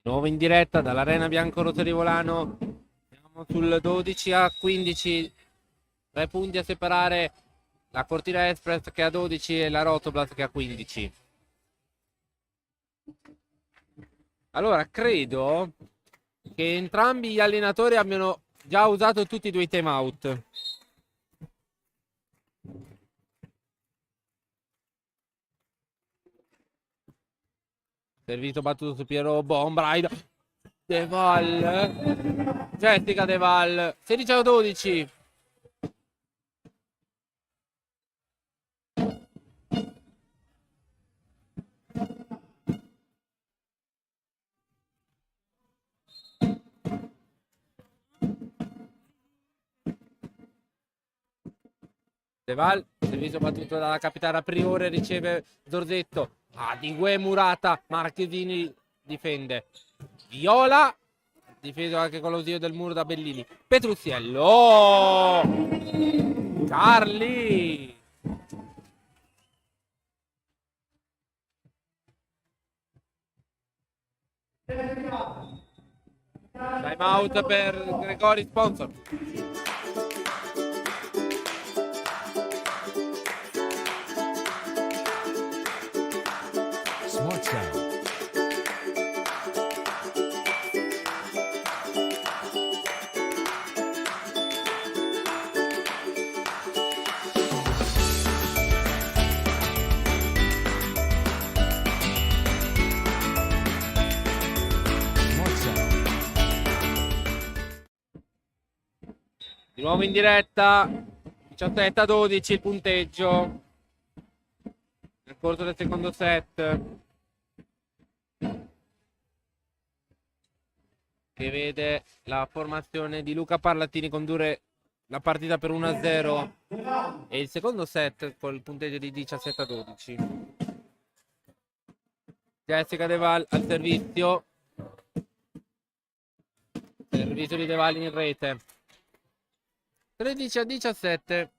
Nuovo in diretta dall'Arena Biancorosso di Volano. Siamo sul 12 a 15. 3 punti a separare la Cortina Express che ha 12 e la Rotoblas che ha 15. Allora, credo che entrambi gli allenatori abbiano già usato tutti e due i time out. Servito battuto su Piero Bombraida. De Val. Jessica De Val. 16 a 12. Deval, servizio battuto dalla capitana Priore, riceve Zorzetto. Adigue Murata, Marchesini difende. Viola, difeso anche con l'ausilio del muro da Bellini. Petruziello. Oh! Carli. Time out per Gregori sponsor. Smart Sound. Smart Sound. Di nuovo in diretta. 17-12 il punteggio nel corso del secondo set, che vede la formazione di Luca Parlatini condurre la partita per 1-0 e il secondo set con il punteggio di 17-12. Jessica Deval al servizio di Deval in rete. 13-17.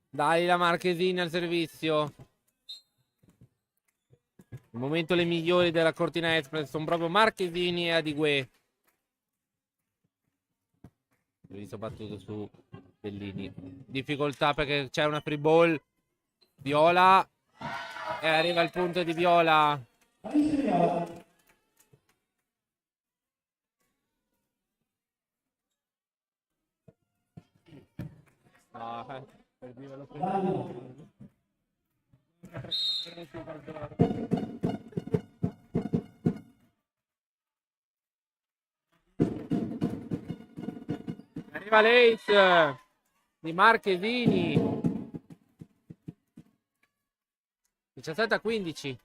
Dalila Marchesini al servizio. Al momento le migliori della Cortina Express sono proprio Marchesini e Adigue. Servizio battuto su Bellini. Difficoltà perché c'è una free ball. Viola. E arriva il punto di Viola. Arriva l'ace di Marchesini. 17-15.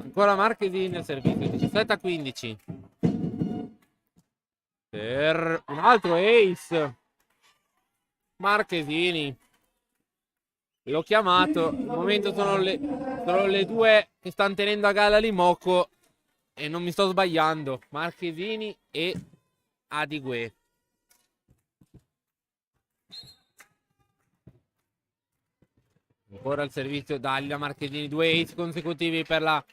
Ancora Marchesini al servizio. 17-15. Per un altro ace. Marchesini. L'ho chiamato. Al momento sono le due che stanno tenendo a galla Limocco. E non mi sto sbagliando. Marchesini e Adigue. Ancora il servizio Dalila Marchesini. 2 ace consecutivi per la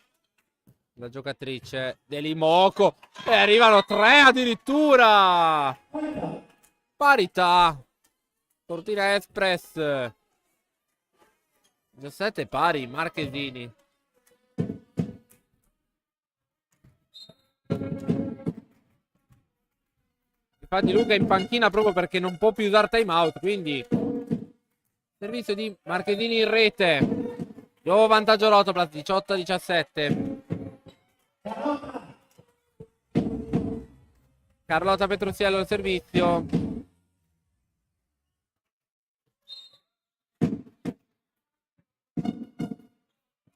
giocatrice dell'Imoco. E arrivano 3 addirittura. Parità. Cortina Express. 17 pari. Marchesini. Infatti Luca è in panchina proprio perché non può più usare time out. Quindi servizio di Marchesini in rete. Nuovo vantaggio Rotoplas. 18-17. Carlotta Petruziello al servizio.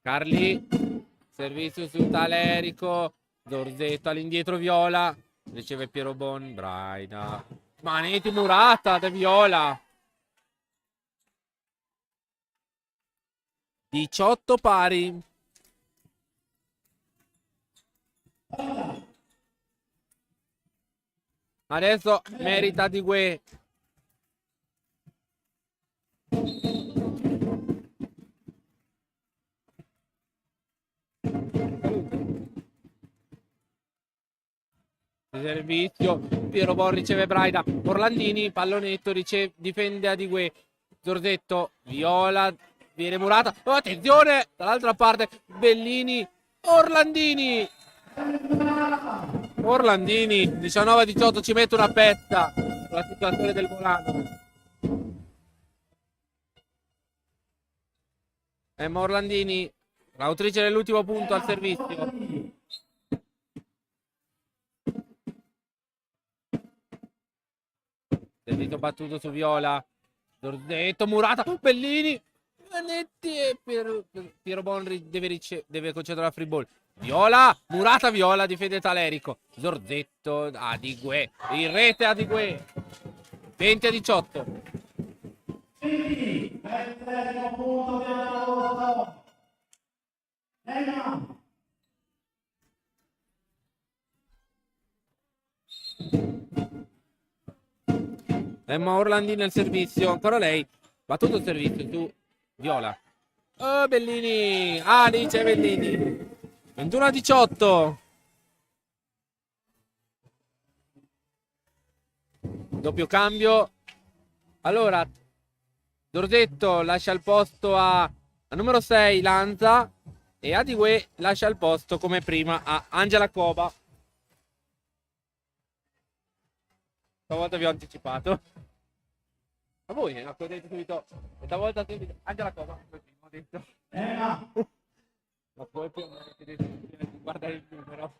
Carli. Servizio su Talerico. Zorzetto all'indietro Viola. Riceve Piero Bon. Braida. Manetti Murata da Viola. 18 pari. Adesso merita di Gue. Servizio. Piero Bon riceve Braida. Orlandini. Pallonetto. Difende Adigue. Zorzetto. Viola. Viene Murata. Oh, attenzione. Dall'altra parte. Bellini. Orlandini. Orlandini. 19-18. Ci mette una pezza. La situazione del volano. Emma Orlandini. L'autrice dell'ultimo punto al servizio. Servizio battuto su Viola. Dorzetto, Murata, Bellini, Manetti e Piero Bonri deve concedere la free ball. Viola, Murata, Viola, difende Talerico. Dorzetto, Adigue, in rete Adigue. 20-18. Quindi, è il 13° punto di Agosto. Lega. Emma Orlandini al servizio, ancora lei. Battuto il servizio su Viola. Oh, Bellini, dice Bellini. 21-18. Doppio cambio. Allora, Dorsetto lascia il posto a numero 6 Lanza e Adigue lascia il posto come prima a Angela Coba. Stavolta vi ho anticipato. A voi, ho detto subito. E stavolta subito Angela Coba, come prima ho detto. Ma poi guardare il numero.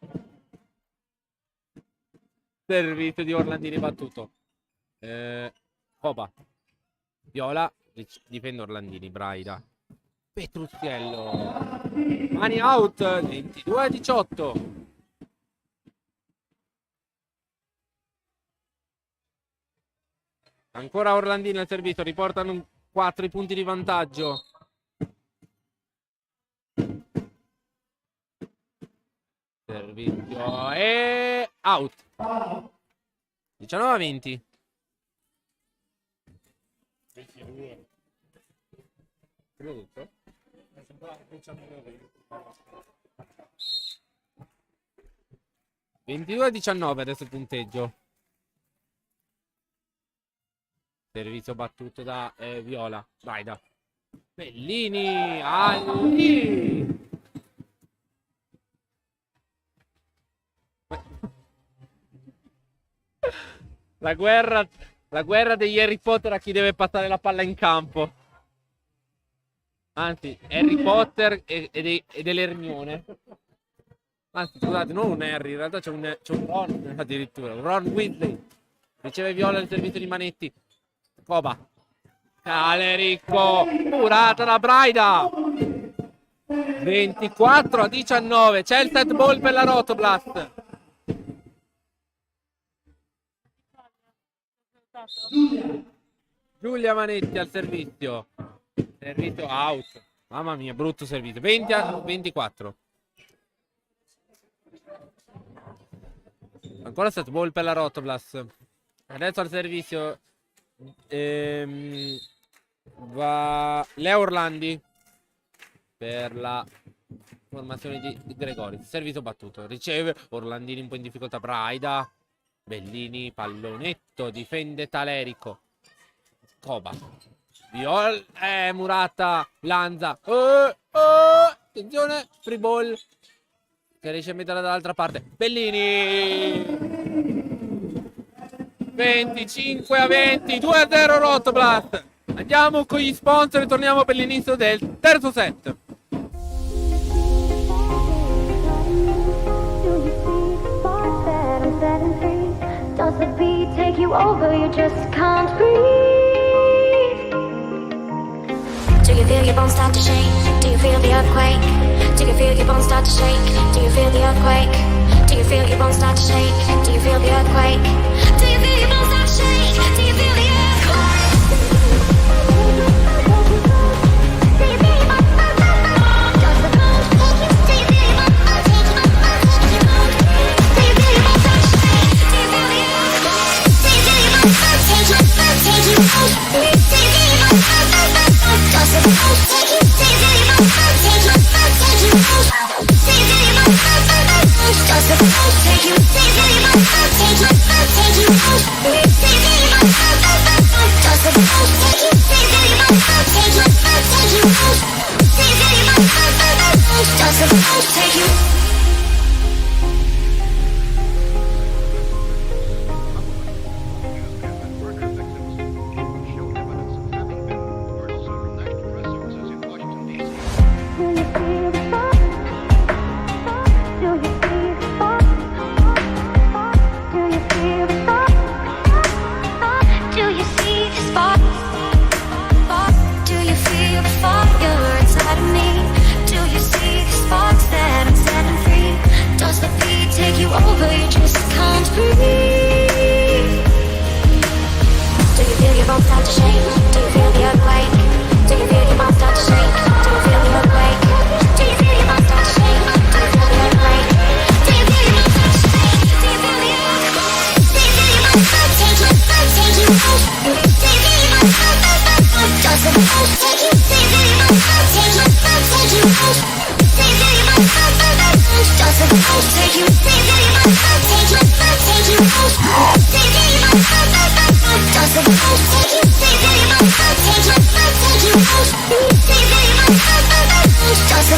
Servizio di Orlandini battuto. Coba. Viola. Difende Orlandini. Braida. Petrucciello. Mani out. 22-18. Ancora Orlandini al servizio. Riportano 4 i punti di vantaggio. Servizio e out. 19-20. (22-19) adesso il punteggio. Servizio battuto da Viola. Braida. Bellini. Ali. La guerra degli Harry Potter a chi deve passare la palla in campo. Anzi, Harry Potter e dell'Hermione. Anzi, scusate, non un Harry, in realtà c'è un Ron addirittura. Un Ron Weasley. Riceve Viola il servizio di Manetti. Coba. Talerico. Murata da Braida. 24-19. C'è il set ball per la Rotoblast. Giulia Manetti al servizio. Servizio out. Mamma mia, brutto servizio. 20-24. Ancora set ball per la Rotoblast. Adesso al servizio va Leo Orlandi per la formazione di Gregori. Servizio battuto. Riceve Orlandini un po' in difficoltà. Braida. Bellini, pallonetto, difende Talerico. Coba. Viola, Murata, Lanza. Attenzione, free ball. Che riesce a metterla dall'altra parte. Bellini. 25-20, 2-0 Rotoblast. Andiamo con gli sponsor e torniamo per l'inizio del terzo set. Does the beat take you over? You just can't breathe. Do you feel your bones start to shake? Do you feel the earthquake? Do you feel your bones start to shake? Do you feel the earthquake? Do you feel your bones start to shake? Do you feel the earthquake? Do you feel your bones start to shake? Do you feel the earthquake? Do you feel your bones? Does the bones take you? Do you feel your bones take you? Do you feel your bones start to shake? Do you feel the earthquake? Do you feel your bones take you? Take you? Do you feel your bones? Does the bones take you? Do you feel your bones take you? Take you? Do you feel your bones? Does the bones take you? Do you feel your bones take you? Take you? Do you feel your bones? Does the bones take you? Do you feel your bones take you? Take you? Do you feel your bones? Does the bones take you? Do you see the spark?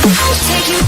supposed to take you.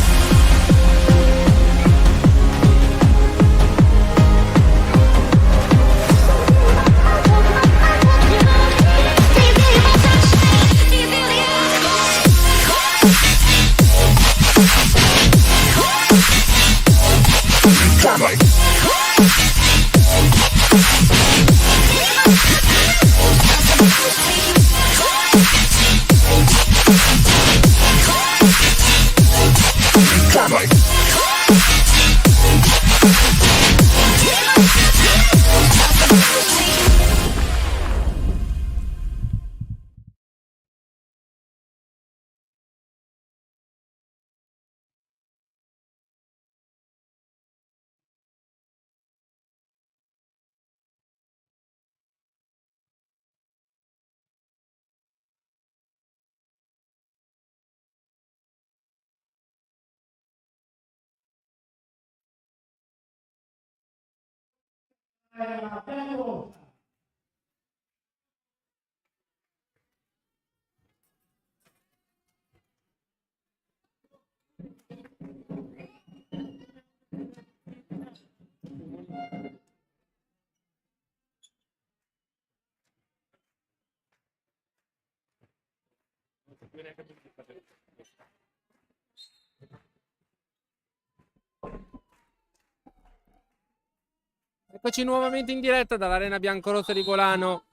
Eccoci nuovamente in diretta dall'Arena Biancorossa di Volano.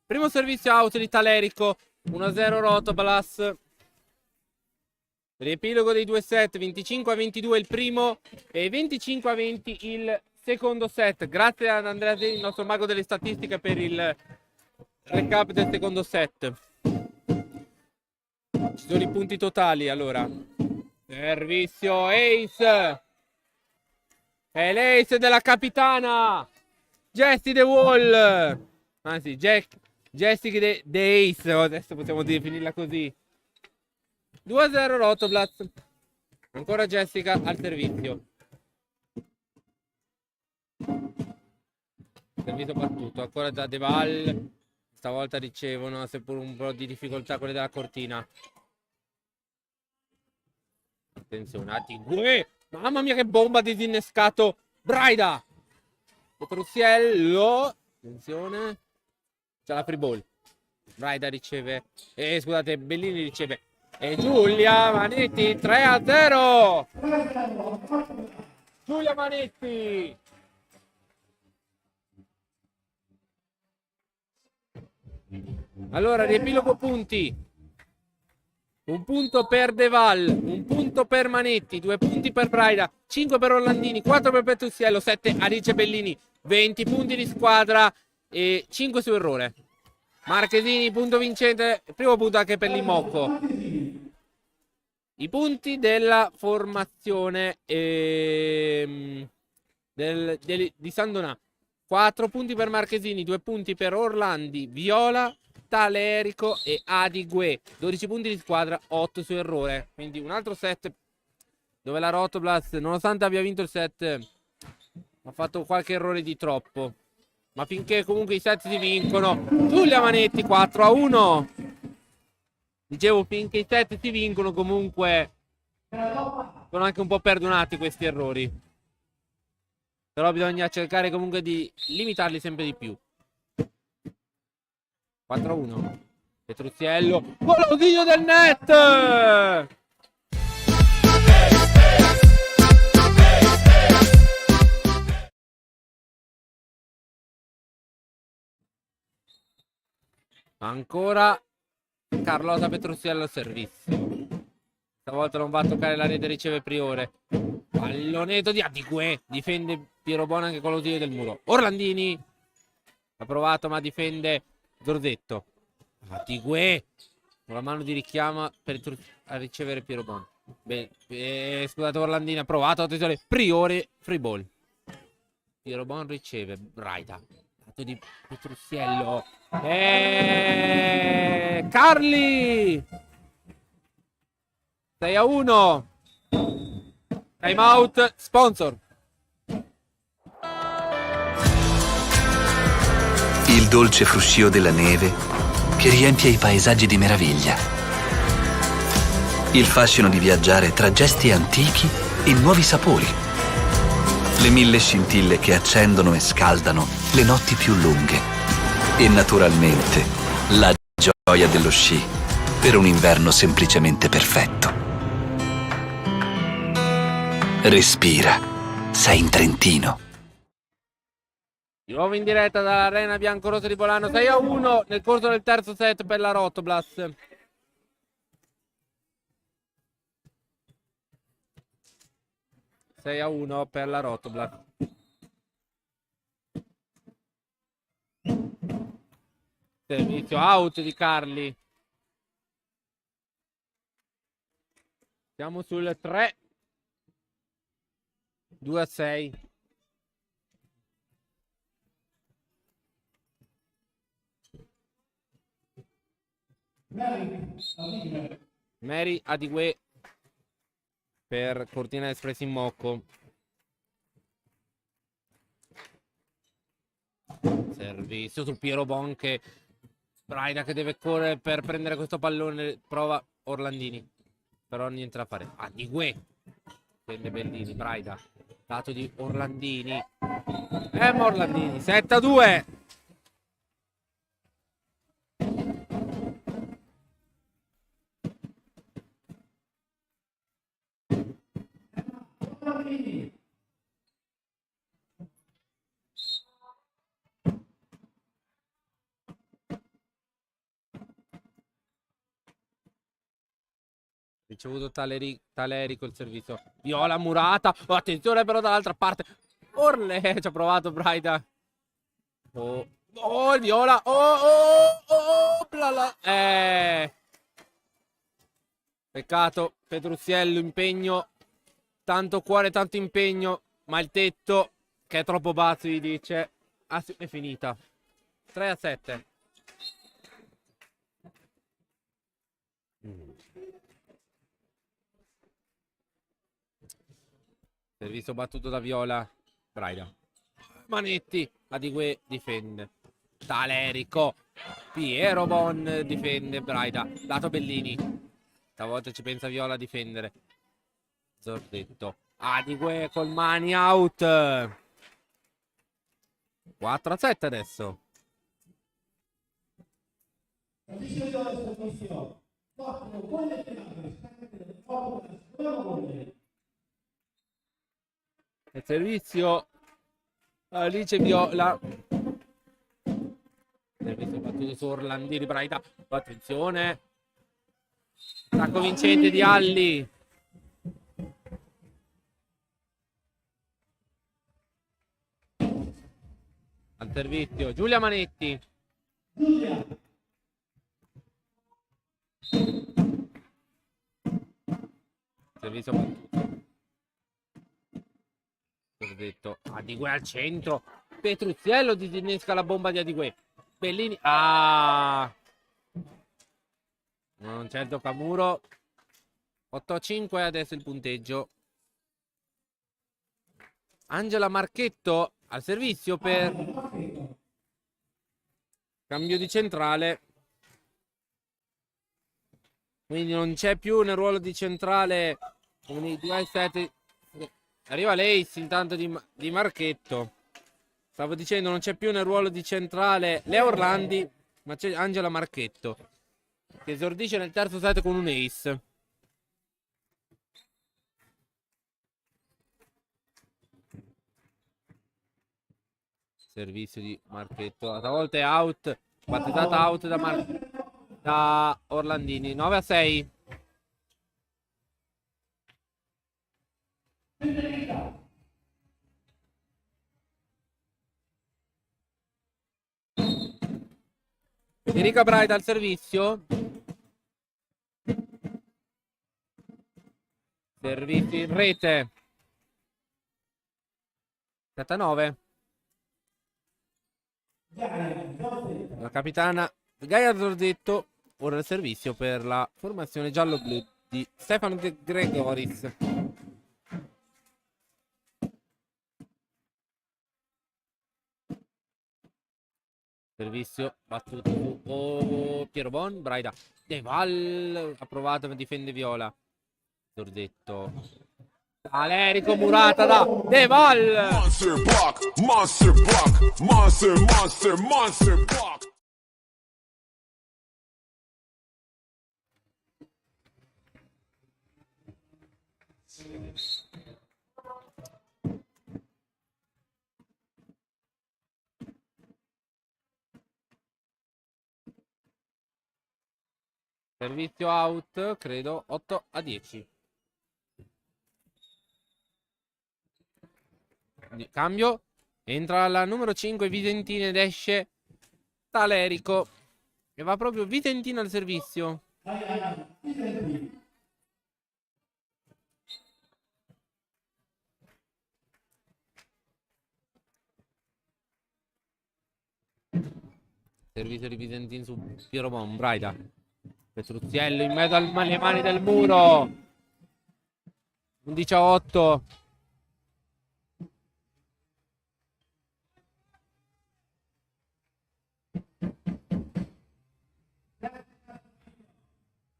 Primo servizio out di Talerico, 1-0 Rotoblas. Riepilogo dei due set, 25-22 il primo e 25-20 il secondo set. Grazie ad Andrea Zeni, il nostro mago delle statistiche, per il recap del secondo set. Ci sono i punti totali, allora. Servizio ace. È l'ace della capitana Jessie The Wall. Anzi, Jessie The Ace. Adesso possiamo definirla così. 2-0 Rotoblas. Ancora Jessica al servizio. Servizio battuto. Ancora da Deval. Stavolta ricevono, seppur un po' di difficoltà, quelle della cortina. Attenzione, Atigue. Mamma mia, che bomba disinnescato Braida. Petruziello. Attenzione. C'è la free ball. Braida riceve. Scusate, Bellini riceve. E Giulia Manetti 3-0. Giulia Manetti. Allora, riepilogo punti. Un punto per Deval, un punto per Manetti, 2 punti per Braida, 5 per Orlandini, 4 per Petruziello, 7 Alice Bellini, 20 punti di squadra e 5 su errore. Marchesini, punto vincente, primo punto anche per Limocco. I punti della formazione di Sandonà. 4 punti per Marchesini, 2 punti per Orlandi, Viola, Talerico e Adigue. 12 punti di squadra, 8 su errore. Quindi un altro set dove la Rotoblas, nonostante abbia vinto il set, ha fatto qualche errore di troppo. Ma finché comunque i set si vincono. Giulia Manetti 4-1. Dicevo, finché i set si vincono, comunque sono anche un po' perdonati questi errori. Però bisogna cercare comunque di limitarli sempre di più. 4-1. Petruziello. Golosino del net! Ancora Carlotta Petruziello al servizio. Stavolta non va a toccare la rete, riceve Priore. Pallonetto di Adigue. Difende Piero Bona anche con lo tiro del muro. Orlandini. Ha provato ma difende Zorzetto. Adigue. Con la mano di richiama per a ricevere Piero Bona. Bene. Scusate, Orlandini ha provato. Attenzione. Priore. Free ball. Piero Bona riceve. Braida. Lato di Petruziello. Carli. 6-1. Time out. Sponsor. Il dolce fruscio della neve che riempie i paesaggi di meraviglia. Il fascino di viaggiare tra gesti antichi e nuovi sapori. Le 1000 scintille che accendono e scaldano le notti più lunghe. E naturalmente la gioia dello sci per un inverno semplicemente perfetto. Respira. Sei in Trentino. Di nuovo in diretta dall'Arena Biancorossa di Bolano, 6-1 nel corso del terzo set per la Rotoblas. Sei a 1 per la Rotoblas. Servizio out di Carli. Siamo sul 3. 2-6. Mary Adigue per Cortina Espress in Mocco. Servizio sul Piero Bon che Braida che deve correre per prendere questo pallone. Prova Orlandini, però niente da fare. Adigue prende Bellini. Braida, dato di Orlandini. Orlandini 7-2. Ricevuto Taleri col servizio. Viola Murata. Oh, attenzione però dall'altra parte. Orle ci ha provato Braida. Oh, il Viola. Peccato. Petruziello, impegno. Tanto cuore, tanto impegno. Ma il tetto, che è troppo basso, gli dice. Ah sì, è finita. 3-7. Servizio battuto da Viola. Braida. Manetti. Adigue difende. Talerico. Piero Bon difende. Braida. Lato Bellini. Stavolta ci pensa Viola a difendere. Zordetto. Adigue col mani out. 4-7 adesso. Il servizio Alice Viola. Servizio battuto su Orlandini. Braida. Attenzione. Attacco vincente di Alli. Al servizio Giulia Manetti. Servizio battuto. Detto. Adigue al centro. Petruziello disinnesca la bomba di Adigue. Bellini. Non c'è il Toccamuro. 8-5 adesso il punteggio. Angela Marchetto al servizio per cambio di centrale. Quindi non c'è più nel ruolo di centrale. Arriva l'Ace intanto di Marchetto. Stavo dicendo non c'è più nel ruolo di centrale Lea Orlandi, ma c'è Angela Marchetto che esordisce nel terzo set con un ace. Servizio di Marchetto. Stavolta è out. Battutata out da Orlandini. 9-6. Federica Braida al servizio. Servizio in rete. 7-9. La capitana Gaia Zordetto. Ora il servizio per la formazione giallo-blu di Stefano De Gregoris. Servizio battuto su Piero Bon. Braida De Val ha provato ma difende Viola. Zorzetto. Alerico Murata da Deval. Monster block, monster block, monster, monster, monster block. Servizio out, credo 8-10. Cambio. Entra la numero 5 Visentina ed esce Talerico. E va proprio Visentina al servizio. Servizio di Visentin su Piero Braida. Petruziello in mezzo alle mani del muro. 11-8.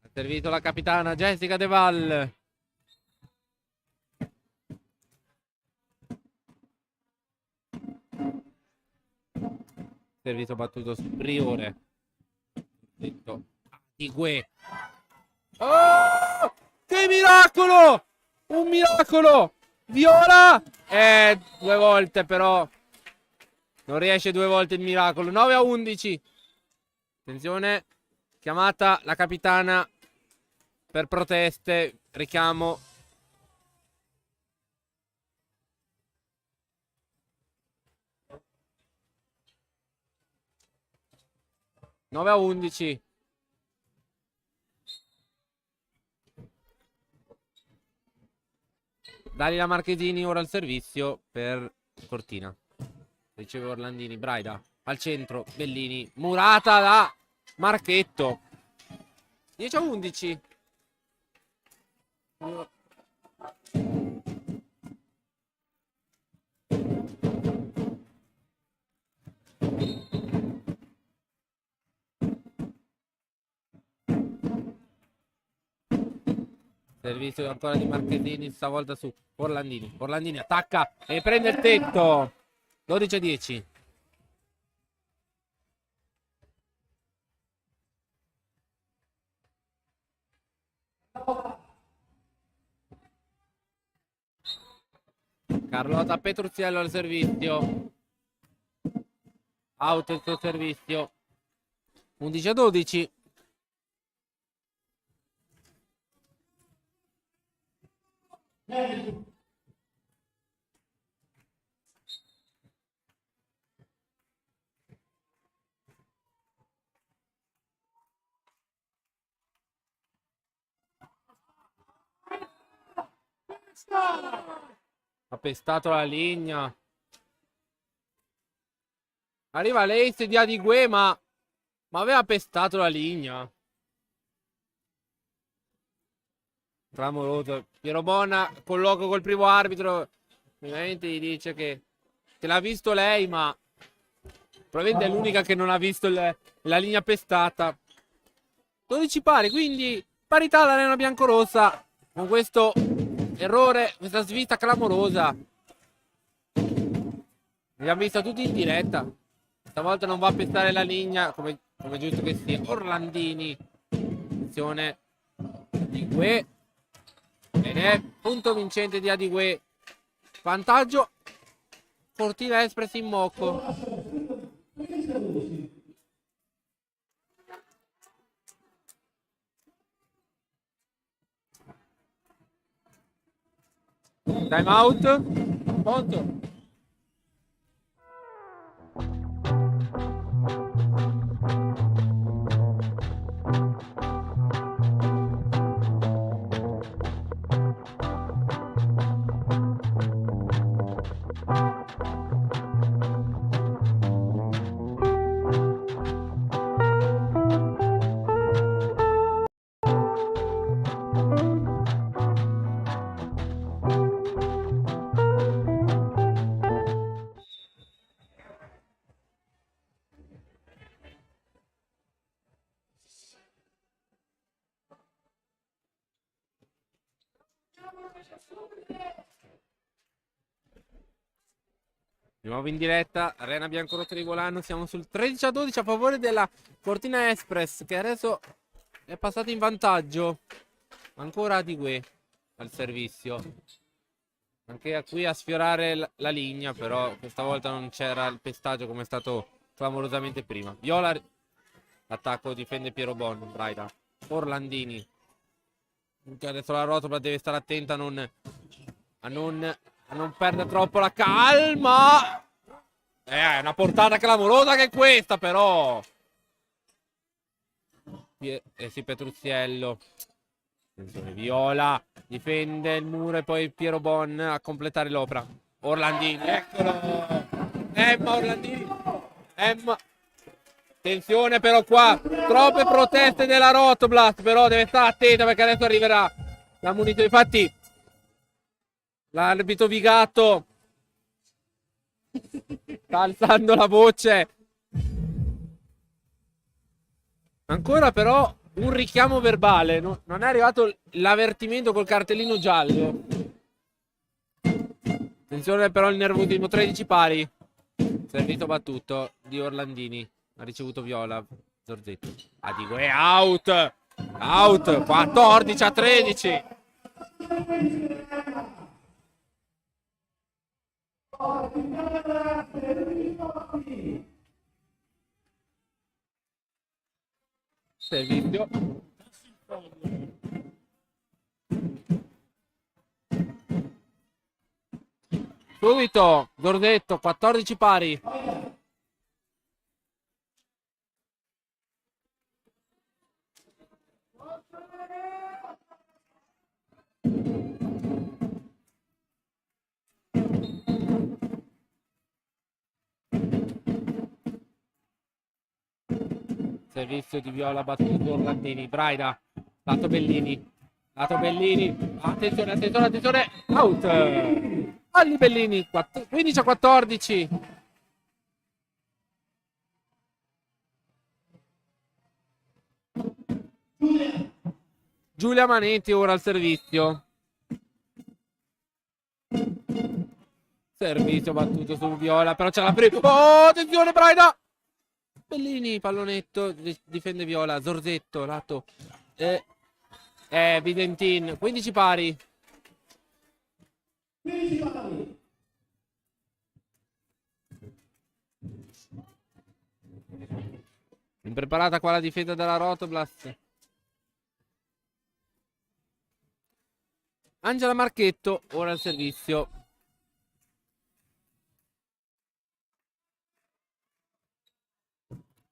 Ha servito la capitana Jessica Deval. Servizio battuto su Priore. Detto Gue. Oh! Che miracolo! Un miracolo! Viola! 2 volte però. Non riesce 2 volte il miracolo. 9-11. Attenzione. Chiamata la capitana per proteste. Richiamo. Nove a 11. Dalila Marchesini ora al servizio per Cortina. Riceve Orlandini, Braida al centro, Bellini, Murata da Marchetto. 10 a 11. Servizio ancora di Marchesini, stavolta su Orlandini. Orlandini attacca e prende il tetto. 12-10. Carlotta Petruziello al servizio. Out il suo servizio. 11-12. Ha pestato la linea. Arriva l'ace di Adigue, ma aveva pestato la linea. Clamoroso. Piero Bona colloquio col primo arbitro. Ovviamente gli dice che l'ha visto lei, ma probabilmente è l'unica che non ha visto la linea pestata. 12 pari, quindi parità all'arena biancorossa con questo errore, questa svista clamorosa. L'abbiamo vista tutti in diretta. Stavolta non va a pestare la linea come giusto che sia. Orlandini. Attenzione. Adigue. Ed è punto vincente di Adigue. Vantaggio Cortina Express in Mocco. Time out. Pronto. Di nuovo in diretta, Arena Biancorosso di Volano, siamo sul 13-12 a favore della Cortina Express, che adesso è passata in vantaggio. Ancora Adigue al servizio. Anche qui a sfiorare la linea, però questa volta non c'era il pestaggio come è stato clamorosamente prima. Viola, l'attacco difende Piero Bon, Braida. Orlandini. Adesso la rotola deve stare attenta a non perdere troppo la calma. È una portata clamorosa che è questa, però. Sì, Petruzziello. Attenzione, Viola difende il muro e poi Piero Bon a completare l'opera. Orlandini, eccolo. Emma Orlandini. Emma. Attenzione però qua. Troppe proteste della Rotoblast, però deve stare attenta perché adesso arriverà la munizione. Infatti l'arbitro Vigato sta alzando la voce. Ancora però un richiamo verbale. Non è arrivato l'avvertimento col cartellino giallo. Attenzione però il nervosismo. 13 pari. Servito battuto di Orlandini. Ha ricevuto Viola. Zorzetto. Adigue out. Out. 14-13. Servizio. Subito Gordetto, 14 pari. Servizio di Viola battuto Orlandini. Braida. Lato Bellini. Lato Bellini. Attenzione, attenzione, attenzione. Out. Alli Bellini. 15-14. Giulia Manetti ora al servizio. Servizio battuto su Viola. Però c'è la prima. Oh, attenzione, Braida. Bellini, pallonetto, difende Viola, Zorzetto, lato, Videntin, 15 pari. 15 pari. Impreparata qua la difesa della Rotoblast. Angela Marchetto, ora al servizio.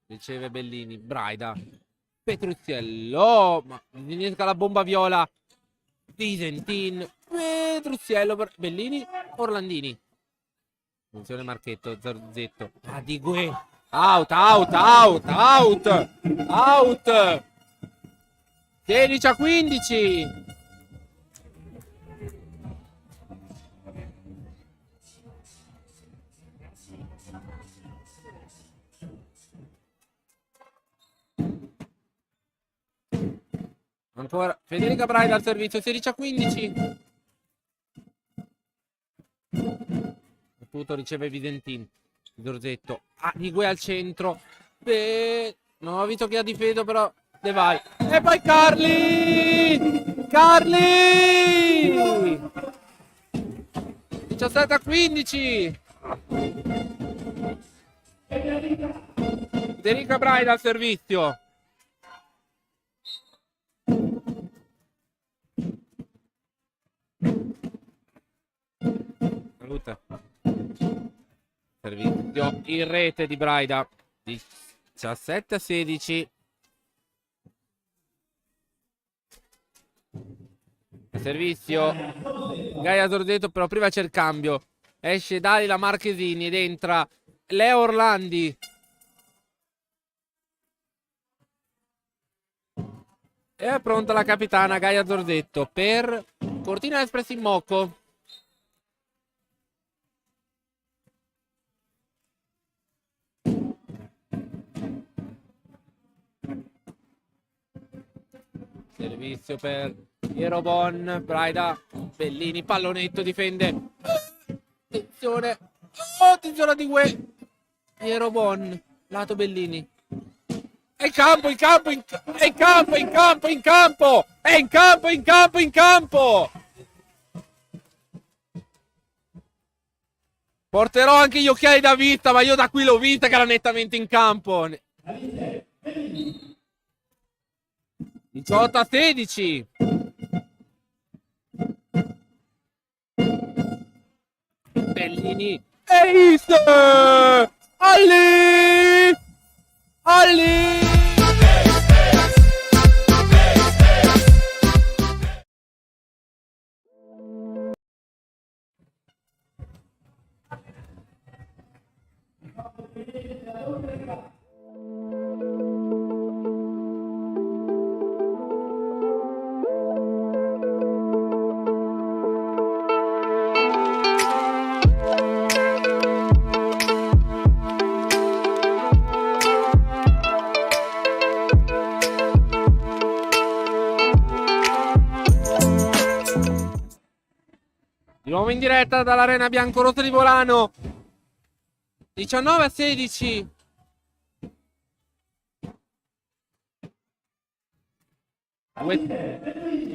Riceve Bellini, Braida, Petruzziello, ma innesca la bomba Viola, Visentin, Petruzziello, Bellini, Orlandini. Attenzione Marchetto, Zorzetto, Adigue, out, out, out, out, out, 16-15. Ancora Federica Braida al servizio, 16-15. Tutto riceve Videntin. Zorzetto. Adigue al centro. Non ho visto chi ha difeso, però De vai. E poi Carli! Carli! 17-15. Federica Braida al servizio. Salute. Servizio in rete di Braida. 17-16. Servizio Gaia Zorzetto, però prima c'è il cambio. Esce Dalila Marchesini ed entra Leo Orlandi. E è pronta la capitana Gaia Zorzetto per Cortina Express in Moco. Servizio per Piero Bon, Braida, Bellini, pallonetto, difende. Attenzione. Oh, attenzione di Gue. Piero Bon, lato Bellini. È in campo, in campo, è in campo, in campo, in campo. È in campo, in campo, in campo. Porterò anche gli occhiali da vista, ma io da qui l'ho vista che era nettamente in campo. 18-16. Bellini. Ace! Ali! Ali! Di nuovo in diretta dall'arena biancorossa di Volano. 19-16.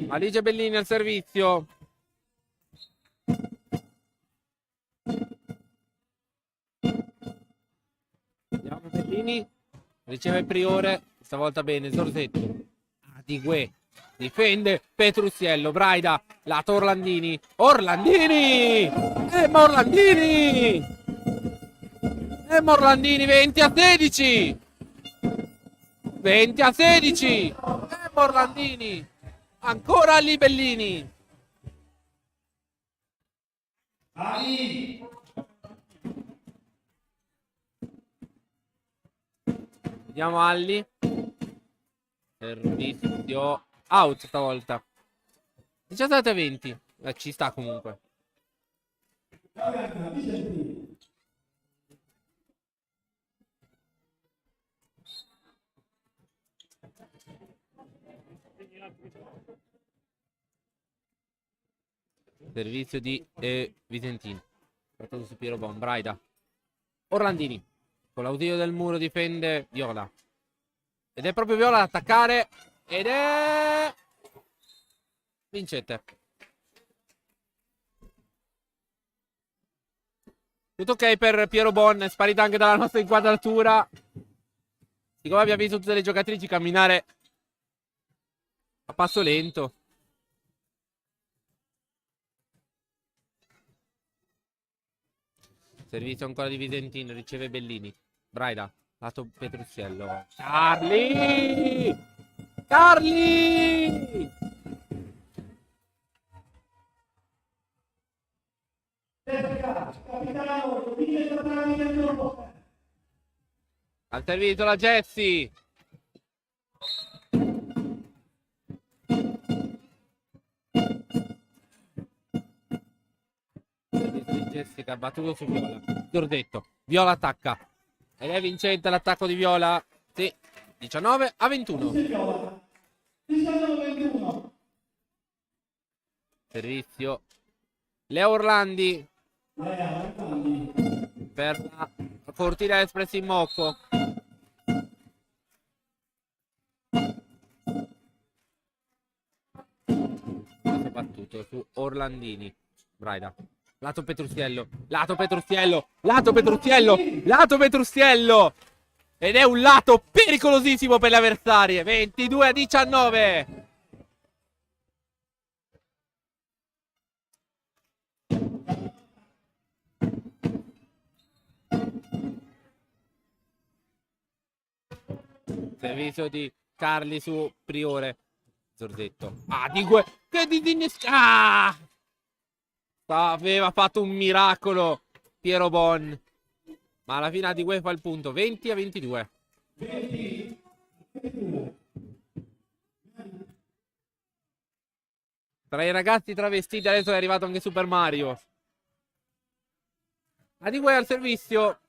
Alice Bellini al servizio. Andiamo Bellini. Riceve Priore. Stavolta bene. Zorzetto. Adigue. Difende Petruziello. Braida. Lato Orlandini. Orlandini! Orlandini! Orlandini 20-16. 20-16. Orlandini. Ancora lì Bellini. Ali! Vediamo Alli. Servizio. Out stavolta. 17-20. Ci sta comunque. Servizio di Visentini. Portato su Piero Bon. Braida. Orlandini. Con l'ausilio del muro difende Viola. Ed è proprio Viola ad attaccare. Ed è... Vincete. Tutto ok per Piero Bon. È sparita anche dalla nostra inquadratura. Siccome abbiamo visto tutte le giocatrici camminare a passo lento. Servizio ancora di Visentino. Riceve Bellini. Braida. Lato Petruziello. Carli! Carli! Capitano, del Al servizio la Jessie. Jessica battuto su Viola. Zorzetto. Viola attacca. Ed è vincente l'attacco di Viola. Sì. 19-21. 19-21. Servizio. Leo Orlandi. Per la Cortina Espress in Mocco. Battuto su Orlandini. Braida. Lato Petruziello. Lato Petruziello. Lato Petruziello. Lato Petruziello. Ed è un lato pericolosissimo per le avversarie. 22-19. Servizio di Carli su Priore. Zorzetto. Ah, che disinnesca! Aveva fatto un miracolo Piero Bon. Ma alla fine di fa il punto. 20-22. Tra i ragazzi travestiti adesso è arrivato anche Super Mario. Adigue al servizio.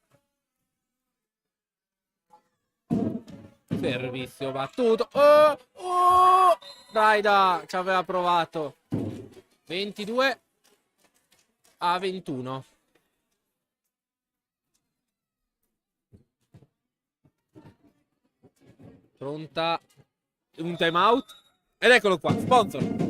Servizio battuto. Oh! Braida ci aveva provato. 22-21. Pronta. Un time out. Ed eccolo qua, sponsor.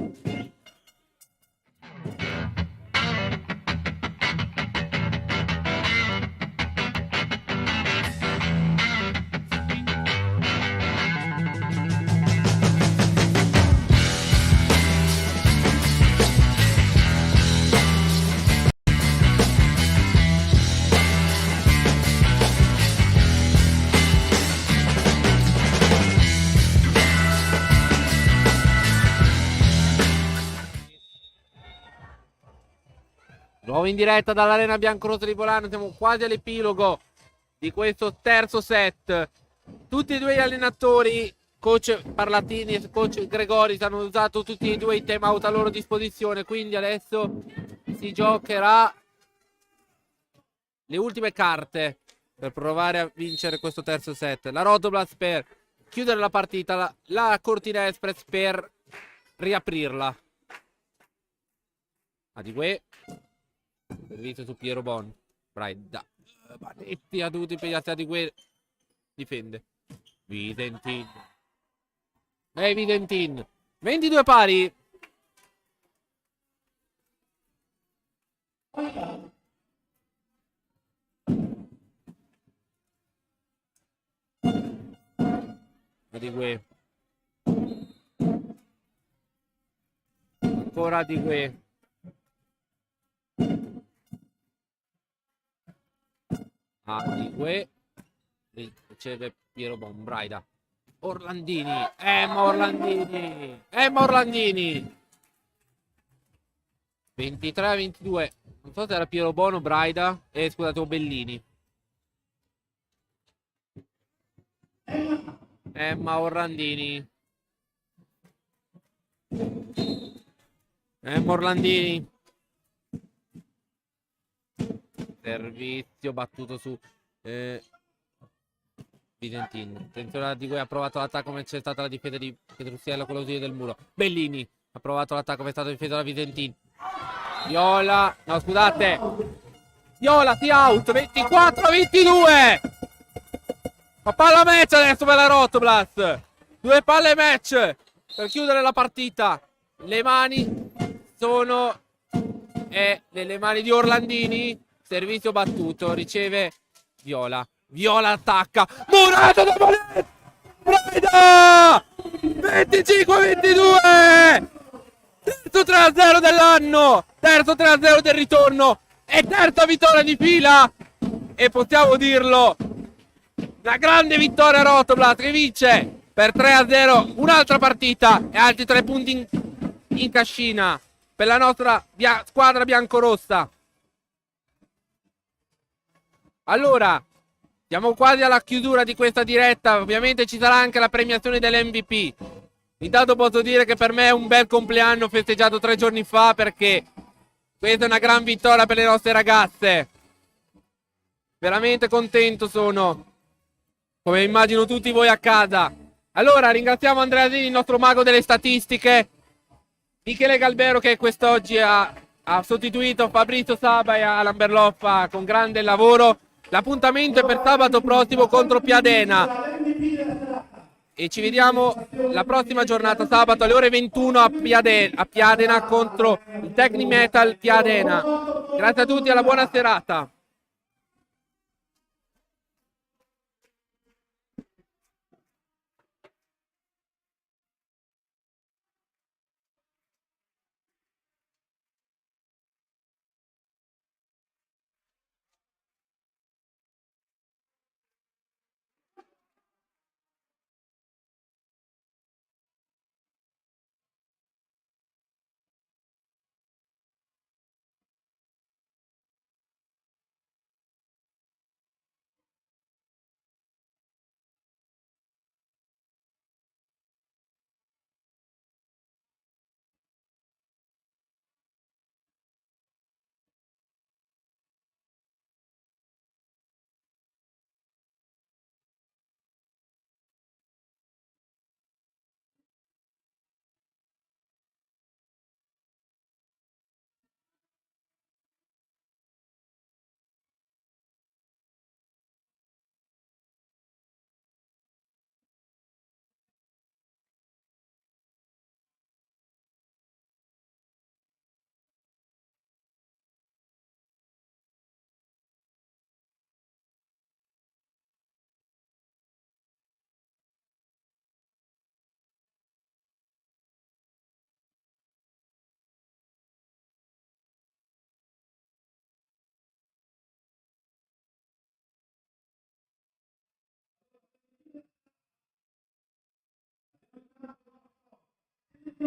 Nuovo in diretta dall'Arena Biancorossa di Volano, siamo quasi all'epilogo di questo terzo set. Tutti e due gli allenatori, coach Parlatini e coach Gregori, hanno usato tutti e due i time out a loro disposizione, quindi adesso si giocherà le ultime carte per provare a vincere questo terzo set. La Rotoblast per chiudere la partita, la Cortina Express per riaprirla. Adigue. Servizio su Piero Bon. Braida. Manetti ha dovuto impegnarsi a Adigue. Difende. Videntin. Videntin. 22 pari. Adigue. Ancora Adigue. Adigue. Riceve Piero Bon. Braida. Orlandini. Emma Orlandini. Emma Orlandini. 23-22. Non so se era Piero Bono o Braida. Scusate, o Bellini. Emma Orlandini. Emma Orlandini. Servizio battuto su Videntin. Attenzione di cui ha provato l'attacco come c'è stata la difesa di Petrucciello con l'ausilio del muro. Bellini ha provato l'attacco come è stato difeso da Videntin. Viola. No, scusate. Viola, ti out. 24-22. Ma palla match adesso per la Rotoblast. 2 palle match per chiudere la partita. Le mani sono nelle mani di Orlandini. Servizio battuto. Riceve Viola. Viola attacca. Murato da Monet. Braida. 25-22. Terzo 3-0 dell'anno. Terzo 3-0 del ritorno. E terza vittoria di fila. E possiamo dirlo. La grande vittoria Rotoblast che vince per 3-0 un'altra partita e altri 3 punti in cascina per la nostra squadra biancorossa. Allora, siamo quasi alla chiusura di questa diretta. Ovviamente ci sarà anche la premiazione dell'MVP. Intanto posso dire che per me è un bel compleanno festeggiato 3 giorni fa, perché questa è una gran vittoria per le nostre ragazze. Veramente contento sono, come immagino tutti voi a casa. Allora, ringraziamo Andrea Zini, il nostro mago delle statistiche, Michele Galbero che quest'oggi ha sostituito Fabrizio Saba e Alan Berloffa con grande lavoro. L'appuntamento è per sabato prossimo contro Piadena e ci vediamo la prossima giornata, sabato alle ore 21 a Piadena contro il Techni Metal Piadena. Grazie a tutti e alla buona serata.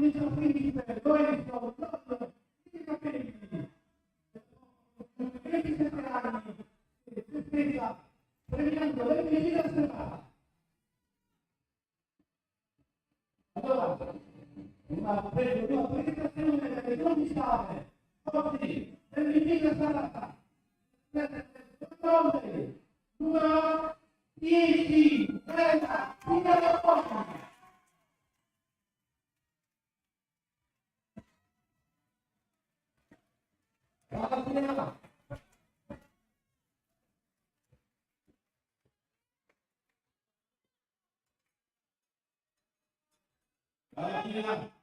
ministro Principe, Lorenzo, Lotto, i capelli, 27 anni, spesa, premiando le mie da serata. Allora, una presentazione delle conquistate, oggi, dell'invito serata, numero 10, 30, fino alla porta. Grazie.